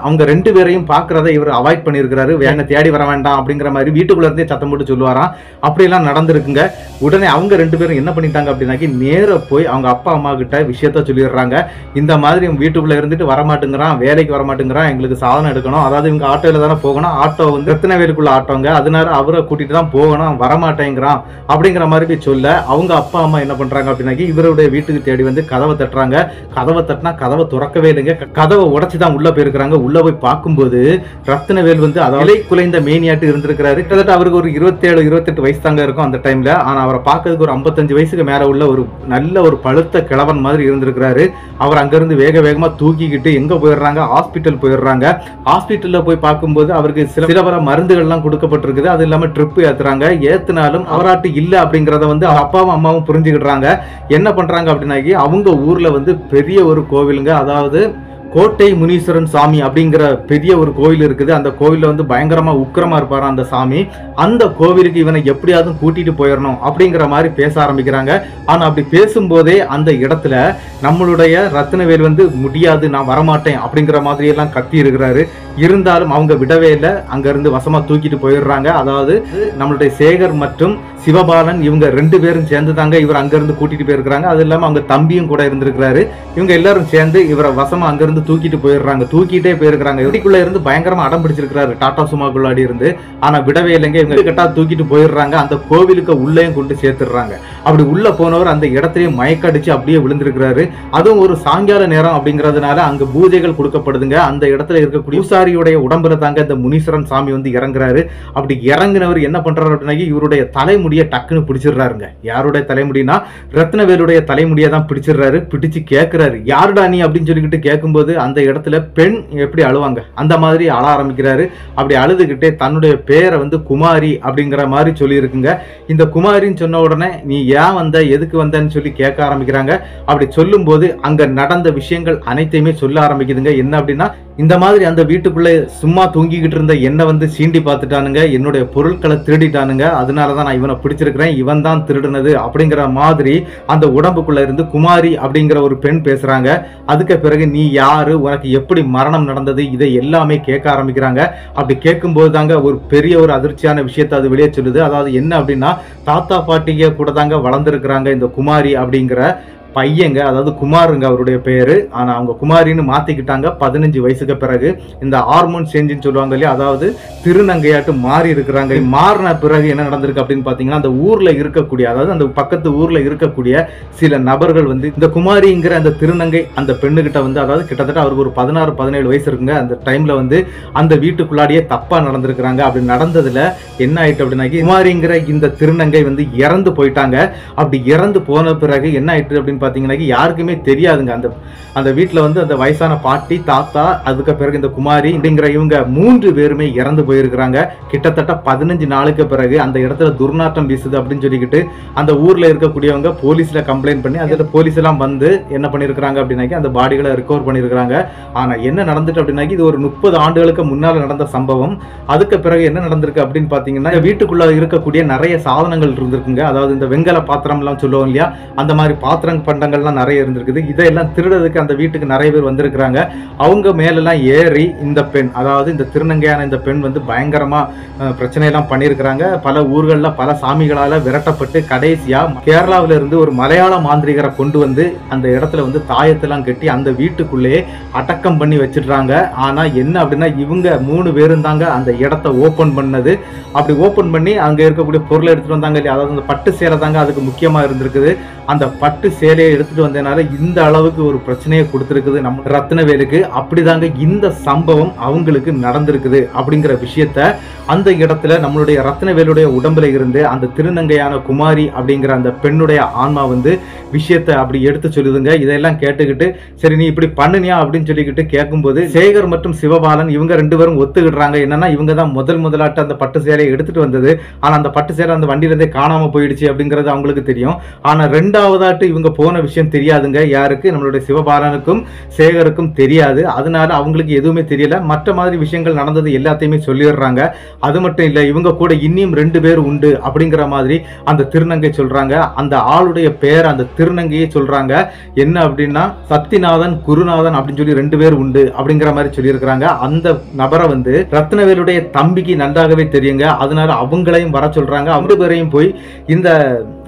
[SPEAKER 1] அவங்க 2 பேரையும் பாக்குறத இவர் அவாய்ட் பண்ணிருக்கிறாரு. என்ன தேடி வர வேண்டாம் அப்படிங்கிற மாதிரி வீட்டுக்குள்ள இருந்தே சத்தம் போட்டு சொல்லுவாராம். அப்படியெல்லாம் நடந்திருக்குங்க. உடனே அவங்க 2 பேரும் என்ன பண்ணிட்டாங்க அப்படின்னாக்கி, நேர போய் அவங்க அப்பா அம்மா கிட்ட விஷயத்த சொல்லிடுறாங்க. இந்த மாதிரி வீட்டுக்குள்ள இருந்துட்டு வரமாட்டேங்கிறான், வேலைக்கு வரமாட்டேங்கிறான், எங்களுக்கு சாதனம் எடுக்கணும். அதாவது இவங்க ஆட்டோல தானே போகணும். ஆட்டோ வந்து ரத்தினவேலுக்குள்ள ஆட்டோங்க, அதனால அவரை கூட்டிட்டு தான் போகணும், வரமாட்டேங்கிறான் அப்படிங்கிற மாதிரி சொல்ல, அவங்க அப்பா அம்மா என்ன பண்றாங்க அப்படின்னாக்கி, இவருடைய வீட்டுக்கு தேடி வந்து கதவை தட்டுறாங்க. கதவை தட்டினா கதவை திறக்கவே இல்லைங்க. கதவை உடைச்சுதான் உள்ள போயிருக்கிறாங்க. உள்ள போய் பார்க்கும்போது ரத்தினவேல் வந்து அதாவது குலைந்த மேனியாட்டு இருந்திருக்கிறாரு. கிட்டத்தட்ட அவருக்கு ஒரு 27-28 வயசு தாங்க இருக்கும் அந்த டைம்ல. ஆனா அவரை பார்க்கறதுக்கு ஒரு 55 வயசுக்கு மேல உள்ள ஒரு நல்ல ஒரு பழுத்த கிழவன் மாதிரி இருந்திருக்கிறாரு. அவர் அங்கிருந்து வேக வேகமா தூக்கிக்கிட்டு எங்க போயிடுறாங்க, ஹாஸ்பிட்டல் போயிடுறாங்க. ஹாஸ்பிட்டல்ல போய் பார்க்கும்போது அவருக்கு சில பல மருந்துகள் எல்லாம் கொடுக்கப்பட்டிருக்குது. அது இல்லாம ட்ரிப் ஏத்துறாங்க. ஏத்துனாலும் அவராட்டு இல்ல அப்படிங்கறத வந்து அப்பாவும் அம்மாவும் புரிஞ்சுக்கிடுறாங்க. என்ன பண்றாங்க அப்படின்னாக்கி அவங்க ஊர்ல வந்து பெரிய ஒரு கோவிலுங்க, அதாவது கோட்டை முனீஸ்வரன் சாமி அப்படிங்கிற பெரிய ஒரு கோவில் இருக்குது. அந்த கோவில்ல வந்து பயங்கரமா உக்கிரமா இருப்பாரு அந்த சாமி. அந்த கோவிலுக்கு இவனை எப்படியாவது கூட்டிட்டு போயிடணும் அப்படிங்கிற மாதிரி பேச ஆரம்பிக்கிறாங்க. ஆனா அப்படி பேசும்போதே அந்த இடத்துல நம்மளுடைய ரத்தினவேல் வந்து முடியாது, நான் வரமாட்டேன் அப்படிங்கிற மாதிரி எல்லாம் கத்தி இருக்கிறாரு. இருந்தாலும் அவங்க விடவே இல்லை. அங்க இருந்து வசமா தூக்கிட்டு போயிடுறாங்க. அதாவது நம்மளுடைய சேகர் மற்றும் சிவபாலன் இவங்க 2 பேரும் சேர்ந்து தாங்க இவர் அங்கிருந்து கூட்டிட்டு போயிருக்கிறாங்க. அது இல்லாம அவங்க தம்பியும் கூட இருந்திருக்கிறாரு. இவங்க எல்லாரும் சேர்ந்து இவரை வசமா அங்கிருந்து தூக்கிட்டு போயிடுறாங்க. தூக்கிட்டே போயிருக்கிறாங்க. வீட்டுக்குள்ள இருந்து பயங்கரமா அடம் பிடிச்சிருக்கிறாரு டாடா சுமாக்குள்ளாடி இருந்து. ஆனா விடவே இல்லைங்க. இவங்க கிட்ட தூக்கிட்டு போயிடுறாங்க. அந்த கோவிலுக்கு உள்ளேயும் கொண்டு சேர்த்துடுறாங்க. அப்படி உள்ள போனவர் அந்த இடத்துலயே மயக்கடிச்சு அப்படியே விழுந்திருக்கிறாரு. அதுவும் ஒரு சாயங்கால நேரம் அப்படிங்கறதுனால அங்க பூஜைகள் கொடுக்கப்படுதுங்க. அந்த இடத்துல இருக்கக்கூடிய பூசாரியுடைய உடம்புல தாங்க இந்த முனீஸ்வரன் சாமி வந்து இறங்குறாரு. அப்படி இறங்கினவர் என்ன பண்றாரு அப்படின்னா இவருடைய தலைமுடியை டக்குன்னு பிடிச்சிடுறாருங்க. யாருடைய தலைமுடினா ரத்னவேலுடைய தலைமுடியை தான் பிடிச்சிடுறாரு. பிடிச்சு கேட்கிறாரு, யாருடா நீ அப்படின்னு சொல்லிக்கிட்டு கேட்கும்போது அந்த இடத்துல பெண் எப்படி அழுவாங்க அந்த மாதிரி அழ ஆரம்பிக்கிறாரு. அப்படி அழுதுகிட்டே தன்னுடைய பேரை வந்து குமாரி அப்படிங்கிற மாதிரி சொல்லி இருக்குங்க. இந்த குமாரின்னு சொன்ன உடனே நீ ஏன் வந்த, எதுக்கு வந்தன்னு சொல்லி கேட்க ஆரம்பிக்கிறாங்க. அப்படி சொல்லும் போது அங்க நடந்த விஷயங்கள் அனைத்தையுமே சொல்ல ஆரம்பிக்குதுங்க. என்ன அப்படின்னா இந்த மாதிரி அந்த வீட்டுக்குள்ள சும்மா தூங்கிக்கிட்டு இருந்த என்ன வந்து சீண்டி பார்த்துட்டானுங்க, என்னுடைய பொருட்களை திருடிட்டானுங்க, அதனாலதான் நான் இவனை பிடிச்சிருக்கிறேன், இவன் தான் திருடுனது அப்படிங்கிற மாதிரி அந்த உடம்புக்குள்ள இருந்து குமாரி அப்படிங்கிற ஒரு பெண் பேசுறாங்க. அதுக்கு பிறகு நீ யாரு, உனக்கு எப்படி மரணம் நடந்தது, இதை எல்லாமே கேட்க ஆரம்பிக்கிறாங்க. அப்படி கேட்கும்போது தாங்க ஒரு பெரிய ஒரு அதிர்ச்சியான விஷயத்தை அது வெளியே சொல்லுது. அதாவது என்ன அப்படின்னா தாத்தா பாட்டிங்க கூட தாங்க வளர்ந்துருக்கிறாங்க இந்த குமாரி அப்படிங்கிற பையங்க, அதாவது குமாருங்க அவருடைய பேரு. ஆனா அவங்க குமாரின்னு மாத்திக்கிட்டாங்க 15 வயசுக்கு பிறகு. இந்த ஹார்மோன் சேஞ்சுன்னு சொல்லுவாங்க இல்லையா, அதாவது திருநங்கையாட்டு மாறி இருக்கிறாங்க. மாறின பிறகு என்ன நடந்திருக்கு அப்படின்னு பாத்தீங்கன்னா அந்த ஊர்ல இருக்கக்கூடிய, அதாவது அந்த பக்கத்து ஊர்ல இருக்கக்கூடிய சில நபர்கள் வந்து இந்த குமாரிங்கிற அந்த திருநங்கை அந்த பெண்ணுகிட்ட வந்து, அதாவது கிட்டத்தட்ட அவருக்கு ஒரு 16-17 வயசு இருக்குங்க. அந்த டைம்ல வந்து அந்த வீட்டுக்குள்ளாடியே தப்பா நடந்திருக்கிறாங்க. அப்படி நடந்ததுல என்ன ஆயிட்டு அப்படின்னா குமாரிங்கிற இந்த திருநங்கை வந்து இறந்து போயிட்டாங்க. அப்படி இறந்து போன பிறகு என்ன ஆயிட்டு அப்படின்னு பாத்தீங்கன்னா யாருக்குமே தெரியாதுங்க. அந்த வீட்டுல வந்து அந்த வயசான பாட்டி, தாத்தா, அதுக்கு பிறகு இந்த குமாரி அப்படிங்கிற இவங்க 3 பேருமே இறந்து போயிருக்கிறாங்க. கிட்டத்தட்ட 15 நாளுக்கு பிறகு அந்த இடத்துல துர்நாற்றம் வீசுது அப்படின்னு சொல்லிக்கிட்டு அந்த ஊர்ல இருக்கக்கூடியவங்க போலீஸ்ல கம்ப்ளைண்ட் பண்ணி அதுல போலீஸ் எல்லாம் வந்து என்ன பண்ணிருக்காங்க அப்படின்னாக்கி அந்த பாடிகளை ரிகவர் பண்ணிருக்காங்க. ஆனா என்ன நடந்துட்டு அப்படின்னாக்கி இது ஒரு 30 ஆண்டுகளுக்கு முன்னால நடந்த சம்பவம். அதுக்கு பிறகு என்ன நடந்திருக்கு அப்படின்னு பாத்தீங்கன்னா வீட்டுக்குள்ள இருக்கக்கூடிய நிறைய சாதனங்கள் இருந்திருக்குங்க. அதாவது இந்த வெங்கல பாத்திரம் எல்லாம் சொல்லுவோம் இல்லையா, அந்த மாதிரி பாத்திரம் பண்டங்கள்லாம் நிறைய இருந்திருக்குது. இதெல்லாம் திருடுறதுக்கு அந்த வீட்டுக்கு நிறைய பேர் வந்திருக்கிறாங்க. அவங்க மேலெல்லாம் ஏறி இந்த பெண், அதாவது இந்த திருநங்கையான இந்த பெண் வந்து பயங்கரமா பிரச்சனையெல்லாம் பண்ணியிருக்கிறாங்க. பல ஊர்களில் பல சாமிகளால விரட்டப்பட்டு கடைசியா கேரளாவில இருந்து ஒரு மலையாள மாந்திரிகரை கொண்டு வந்து அந்த இடத்துல வந்து தாயத்தெல்லாம் கட்டி அந்த வீட்டுக்குள்ளேயே அடக்கம் பண்ணி வச்சிடுறாங்க. ஆனா என்ன அப்படின்னா இவங்க 3 பேரும் தாங்க அந்த இடத்த ஓபன் பண்ணது. அப்படி ஓபன் பண்ணி அங்க இருக்கக்கூடிய பொருளை எடுத்துட்டு வந்தாங்க இல்லையா, அதாவது அந்த பட்டு சேலை தாங்க அதுக்கு முக்கியமா இருந்திருக்குது. அந்த பட்டு சேலையை எடுத்துட்டு வந்ததுனால இந்த அளவுக்கு ஒரு பிரச்சனையை கொடுத்திருக்குது நம்ம ரத்னவேலுக்கு. அப்படிதாங்க இந்த சம்பவம் அவங்களுக்கு நடந்திருக்குது அப்படிங்கிற விஷயத்த அந்த இடத்துல நம்மளுடைய ரத்னவேலுடைய உடம்புல இருந்து அந்த திருநங்கையான குமாரி அப்படிங்கிற அந்த பெண்ணுடைய ஆன்மா வந்து விஷயத்தை அப்படி எடுத்து சொல்லுதுங்க. இதெல்லாம் கேட்டுக்கிட்டு சரி நீ இப்படி பண்ணுனியா அப்படின்னு சொல்லிக்கிட்டு கேட்கும்போது சேகர் மற்றும் சிவபாலன் இவங்க 2 பேரும் ஒத்துக்கிடுறாங்க. என்னன்னா இவங்க தான் முதலாட்டு அந்த பட்டு சேலையை எடுத்துட்டு வந்தது. ஆனா அந்த பட்டு சேலை அந்த வண்டியில இருந்தே காணாம போயிடுச்சு அப்படிங்கிறது அவங்களுக்கு தெரியும். ஆனா 2வதாட்டு இவங்க போன விஷயம் தெரியாதுங்க. யாருக்கு? நம்மளுடைய சிவபாலனுக்கும் சேகருக்கும் தெரியாது. அதனால அவங்களுக்கு எதுவுமே தெரியல. மற்ற மாதிரி விஷயங்கள் நடந்தது எல்லாத்தையுமே சொல்லிடுறாங்க. அது மட்டும் இல்ல, இவங்க கூட இன்னும் 2 பேர் உண்டு அப்படிங்கிற மாதிரி அந்த திருநங்கை சொல்றாங்க. அந்த ஆளுடைய பேர் அந்த திருநங்கையே சொல்றாங்க. என்ன அப்படின்னா சத்திநாதன், குருநாதன் அப்படின்னு சொல்லி 2 பேர் உண்டு அப்படிங்கிற மாதிரி சொல்லியிருக்கிறாங்க. அந்த நபரை வந்து ரத்னவேலுடைய தம்பிக்கு நன்றாகவே தெரியுங்க. அதனால அவங்களையும் வர சொல்றாங்க. 2 பேரையும் போய் இந்த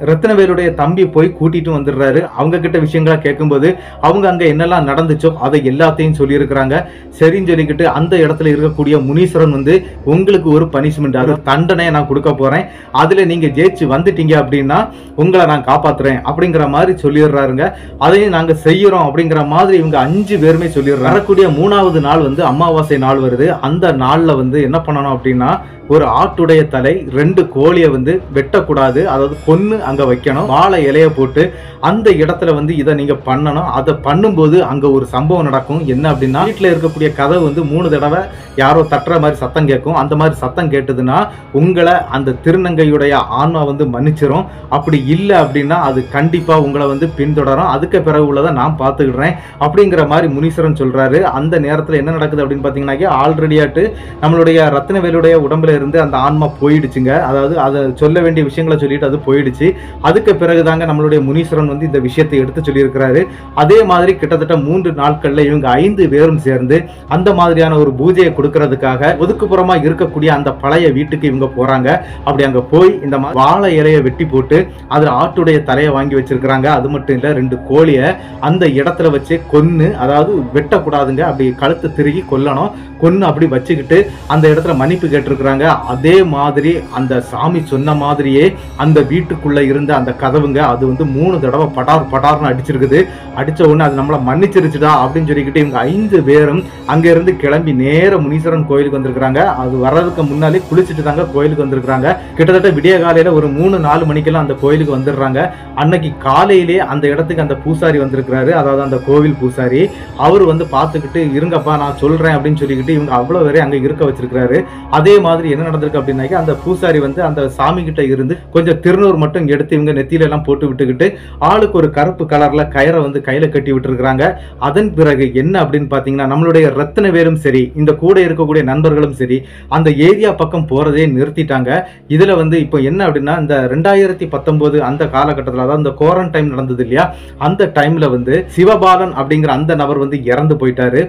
[SPEAKER 1] ரத்னவேலுடைய தம்பி போய் கூட்டிட்டு வந்துடுறாரு. அவங்க கிட்ட விஷயங்களா கேட்கும்போது அவங்க அங்க என்னெல்லாம் நடந்துச்சோ அதை எல்லாத்தையும் சொல்லியிருக்கிறாங்க. சரின்னு சொல்லிக்கிட்டு அந்த இடத்துல இருக்கக்கூடிய முனீஸ்வரன் வந்து உங்களுக்கு ஒரு பனிஷ்மெண்ட், அது தண்டனையை நான் கொடுக்க போறேன், அதுல நீங்க ஜெயிச்சு வந்துட்டீங்க அப்படின்னா உங்களை நான் காப்பாத்துறேன் அப்படிங்கிற மாதிரி சொல்லிடுறாருங்க. அதையும் நாங்க செய்யறோம் அப்படிங்கிற மாதிரி இவங்க 5 பேருமே சொல்லிடுறாங்க. வரக்கூடிய 3வது நாள் வந்து அமாவாசை நாள் வருது. அந்த நாள்ல வந்து என்ன பண்ணணும் அப்படின்னா ஒரு ஆட்டுடைய தலை 2 கோழியை வந்து வெட்டக்கூடாது, அதாவது கொன்னு அங்க வைக்கணும். வாழை இலைய போட்டு அந்த இடத்துல வந்து இதை நீங்க பண்ணணும். அதை பண்ணும்போது அங்க ஒரு சம்பவம் நடக்கும். என்ன அப்படின்னா வீட்டுல இருக்கக்கூடிய கதவு வந்து 3 தடவை யாரோ தட்டுற மாதிரி சத்தம் கேட்கும். அந்த மாதிரி சத்தம் கேட்டதுன்னா உங்களை அந்த திருநங்கையுடைய ஆன்மா வந்து மன்னிச்சிரும். அப்படி இல்லை அப்படின்னா அது கண்டிப்பா உங்களை வந்து பின்தொடரும். அதுக்கு பிறகு உள்ளதை நான் பார்த்துக்கிடுறேன் அப்படிங்கிற மாதிரி முனீஸ்வரன் சொல்றாரு. அந்த நேரத்தில் என்ன நடக்குது அப்படின்னு பார்த்தீங்கன்னா ஆல்ரெடியாட்டு நம்மளுடைய ரத்னவேலுடைய உடம்புல இருந்து அந்த ஆன்மா போயிடுச்சுங்க. அதாவது அதை சொல்ல வேண்டிய விஷயங்களை சொல்லிட்டு அது போயிடுச்சு. அதுக்கு பிறகுதாங்க நம்மளுடைய முனீஸ்வரன் வந்து இந்த விஷயத்தை எடுத்து சொல்லியிருக்கிறாரு. அதே மாதிரி கிட்டத்தட்ட 3 நாட்கள்ல இவங்க 5 பேரும் சேர்ந்து அந்த மாதிரியான ஒரு பூஜையை கொடுக்கறதுக்காக ஒதுக்குப்புறமா இருக்கக்கூடிய அந்த பழைய வீட்டுக்கு இவங்க போறாங்க. அப்படி அங்க போய் இந்த வாழை இலையை வெட்டி போட்டு அதுல ஆட்டுடைய தலையை வாங்கி வச்சிருக்கிறாங்க. அது மட்டும் இல்ல 2 கோழியை அந்த இடத்துல வச்சு கொன்னு, அதாவது வெட்டக்கூடாதுங்க, அப்படி கழுத்து திருகி கொல்லணும், கொன்னு அப்படி வச்சுக்கிட்டு அந்த இடத்துல மன்னிப்பு கேட்டிருக்கிறாங்க. அதே மாதிரி அந்த சாமி சொன்ன மாதிரியே அந்த வீட்டுக்குள்ள இருந்த அந்த கதவுங்க அது வந்து 3 தடவை படார் படார்னு அடிச்சிருக்குது. அடிச்ச உடனே அது நம்மள மன்னிச்சிருச்சுடா அப்படின்னு சொல்லிக்கிட்டு இவங்க 5 பேரும் அங்க இருந்து கிளம்பி நேர முனீஸ்வரன் கோயிலுக்கு வந்திருக்காங்க. அது வர்றதுக்கு முன்னாலே குளிச்சுட்டு தாங்க கோயிலுக்கு வந்திருக்காங்க. கிட்டத்தட்ட விடிய காலையில ஒரு 3-4 மணிக்கெல்லாம் அந்த கோயிலுக்கு வந்துடுறாங்க. அன்னைக்கு காலையிலே அந்த இடத்துக்கு அந்த பூசாரி வந்திருக்கிறாரு, அதாவது அந்த கோவில் பூசாரி. அவர் வந்து பார்த்துக்கிட்டு இருங்கப்பா நான் சொல்றேன் அப்படின்னு சொல்லிக்கிட்டு இவங்க அவ்வளவு வரை அங்க இருக்க வச்சிருக்கிறாரு. அதே மாதிரி என்ன நடந்திருக்கு அப்படின்னாக்க அந்த பூசாரி வந்து அந்த சாமி கிட்ட இருந்து கொஞ்சம் திருநூறு மட்டும் எடுத்து இவங்க நெத்தியில எல்லாம் போட்டு விட்டுக்கிட்டு ஆளுக்கு ஒரு கருப்பு கலர்ல கயிறை வந்து கையில கட்டி விட்டு இருக்காங்க. அதன் பிறகு என்ன அப்படின்னு பாத்தீங்கன்னா நம்மளுடைய ரத்னவேலும் சரி இந்த கூட இருக்கக்கூடிய நண்பர்களும் சரி அந்த ஏரியா பக்கம் போறதே நிறுத்திட்டாங்க. இதுல வந்து இப்போ என்ன அப்படின்னா இந்த 2019 அந்த காலகட்டத்தில், அதாவது இந்த குவாரண்டைன் நடந்தது இல்லையா, அந்த டைம்ல வந்து சிவபாலன் அப்படிங்கிற அந்த நபர் வந்து இறந்து போயிட்டாரு.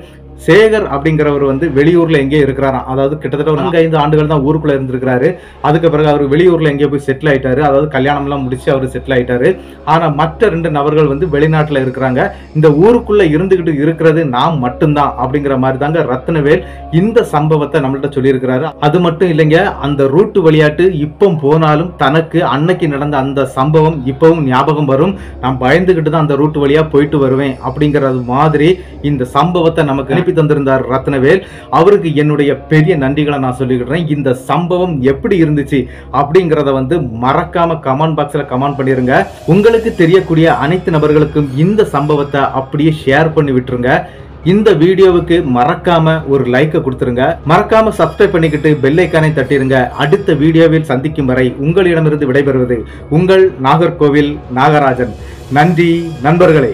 [SPEAKER 1] சேகர் அப்படிங்கிறவர் வந்து வெளியூர்ல எங்கே இருக்கிறாராம், அதாவது கிட்டத்தட்ட ஒரு 4-5 ஆண்டுகள் தான் ஊருக்குள்ள இருந்திருக்கிறாரு. அதுக்கு பிறகு அவர் வெளியூர்ல எங்கேயோ போய் செட்டில் ஆயிட்டாரு, அதாவது கல்யாணம் எல்லாம் முடிச்சு அவர் செட்டில் ஆயிட்டாரு. ஆனா மற்ற 2 நபர்கள் வந்து வெளிநாட்டுல இருக்கிறாங்க. இந்த ஊருக்குள்ள இருந்துகிட்டு இருக்கிறது நாம் மட்டும்தான் அப்படிங்கிற மாதிரி தாங்க ரத்னவேல் இந்த சம்பவத்தை நம்மள்ட்ட சொல்லியிருக்கிறாரு. அது மட்டும் இல்லைங்க, அந்த ரூட்டு விளையாட்டு இப்போ போனாலும் தனக்கு அன்னைக்கு நடந்த அந்த சம்பவம் இப்பவும் ஞாபகம் வரும். நான் பயந்துகிட்டு தான் அந்த ரூட்டு வழியா போயிட்டு வருவேன் அப்படிங்கிறது மாதிரி இந்த சம்பவத்தை நமக்கு அனுப்பி தந்திருந்தார் ரத்னவேல். அவருக்கு என்னுடைய பெரிய நன்றிகளை நான் சொல்லிக்கிறேன். இந்த சம்பவம் எப்படி இருந்துச்சு அப்படிங்கறத வந்து மறக்காம கமெண்ட் பாக்ஸ்ல கமெண்ட் பண்ணிருங்க. உங்களுக்கு தெரியக்கூடிய அனைத்து நபர்களுக்கும் இந்த சம்பவத்தை அப்படியே ஷேர் பண்ணி விட்டுருங்க. இந்த வீடியோவுக்கு மறக்காம ஒரு லைக் கொடுத்துருங்க. மறக்காம சப்ஸ்கிரைப் பண்ணிக்கிட்டு பெல் ஐகானை தட்டிருங்க. அடுத்த வீடியோவில் சந்திக்கும் வரை உங்களிடமிருந்து விடைபெறுவது உங்கள் நாகர்கோவில் நாகராஜன். நன்றி நண்பர்களே.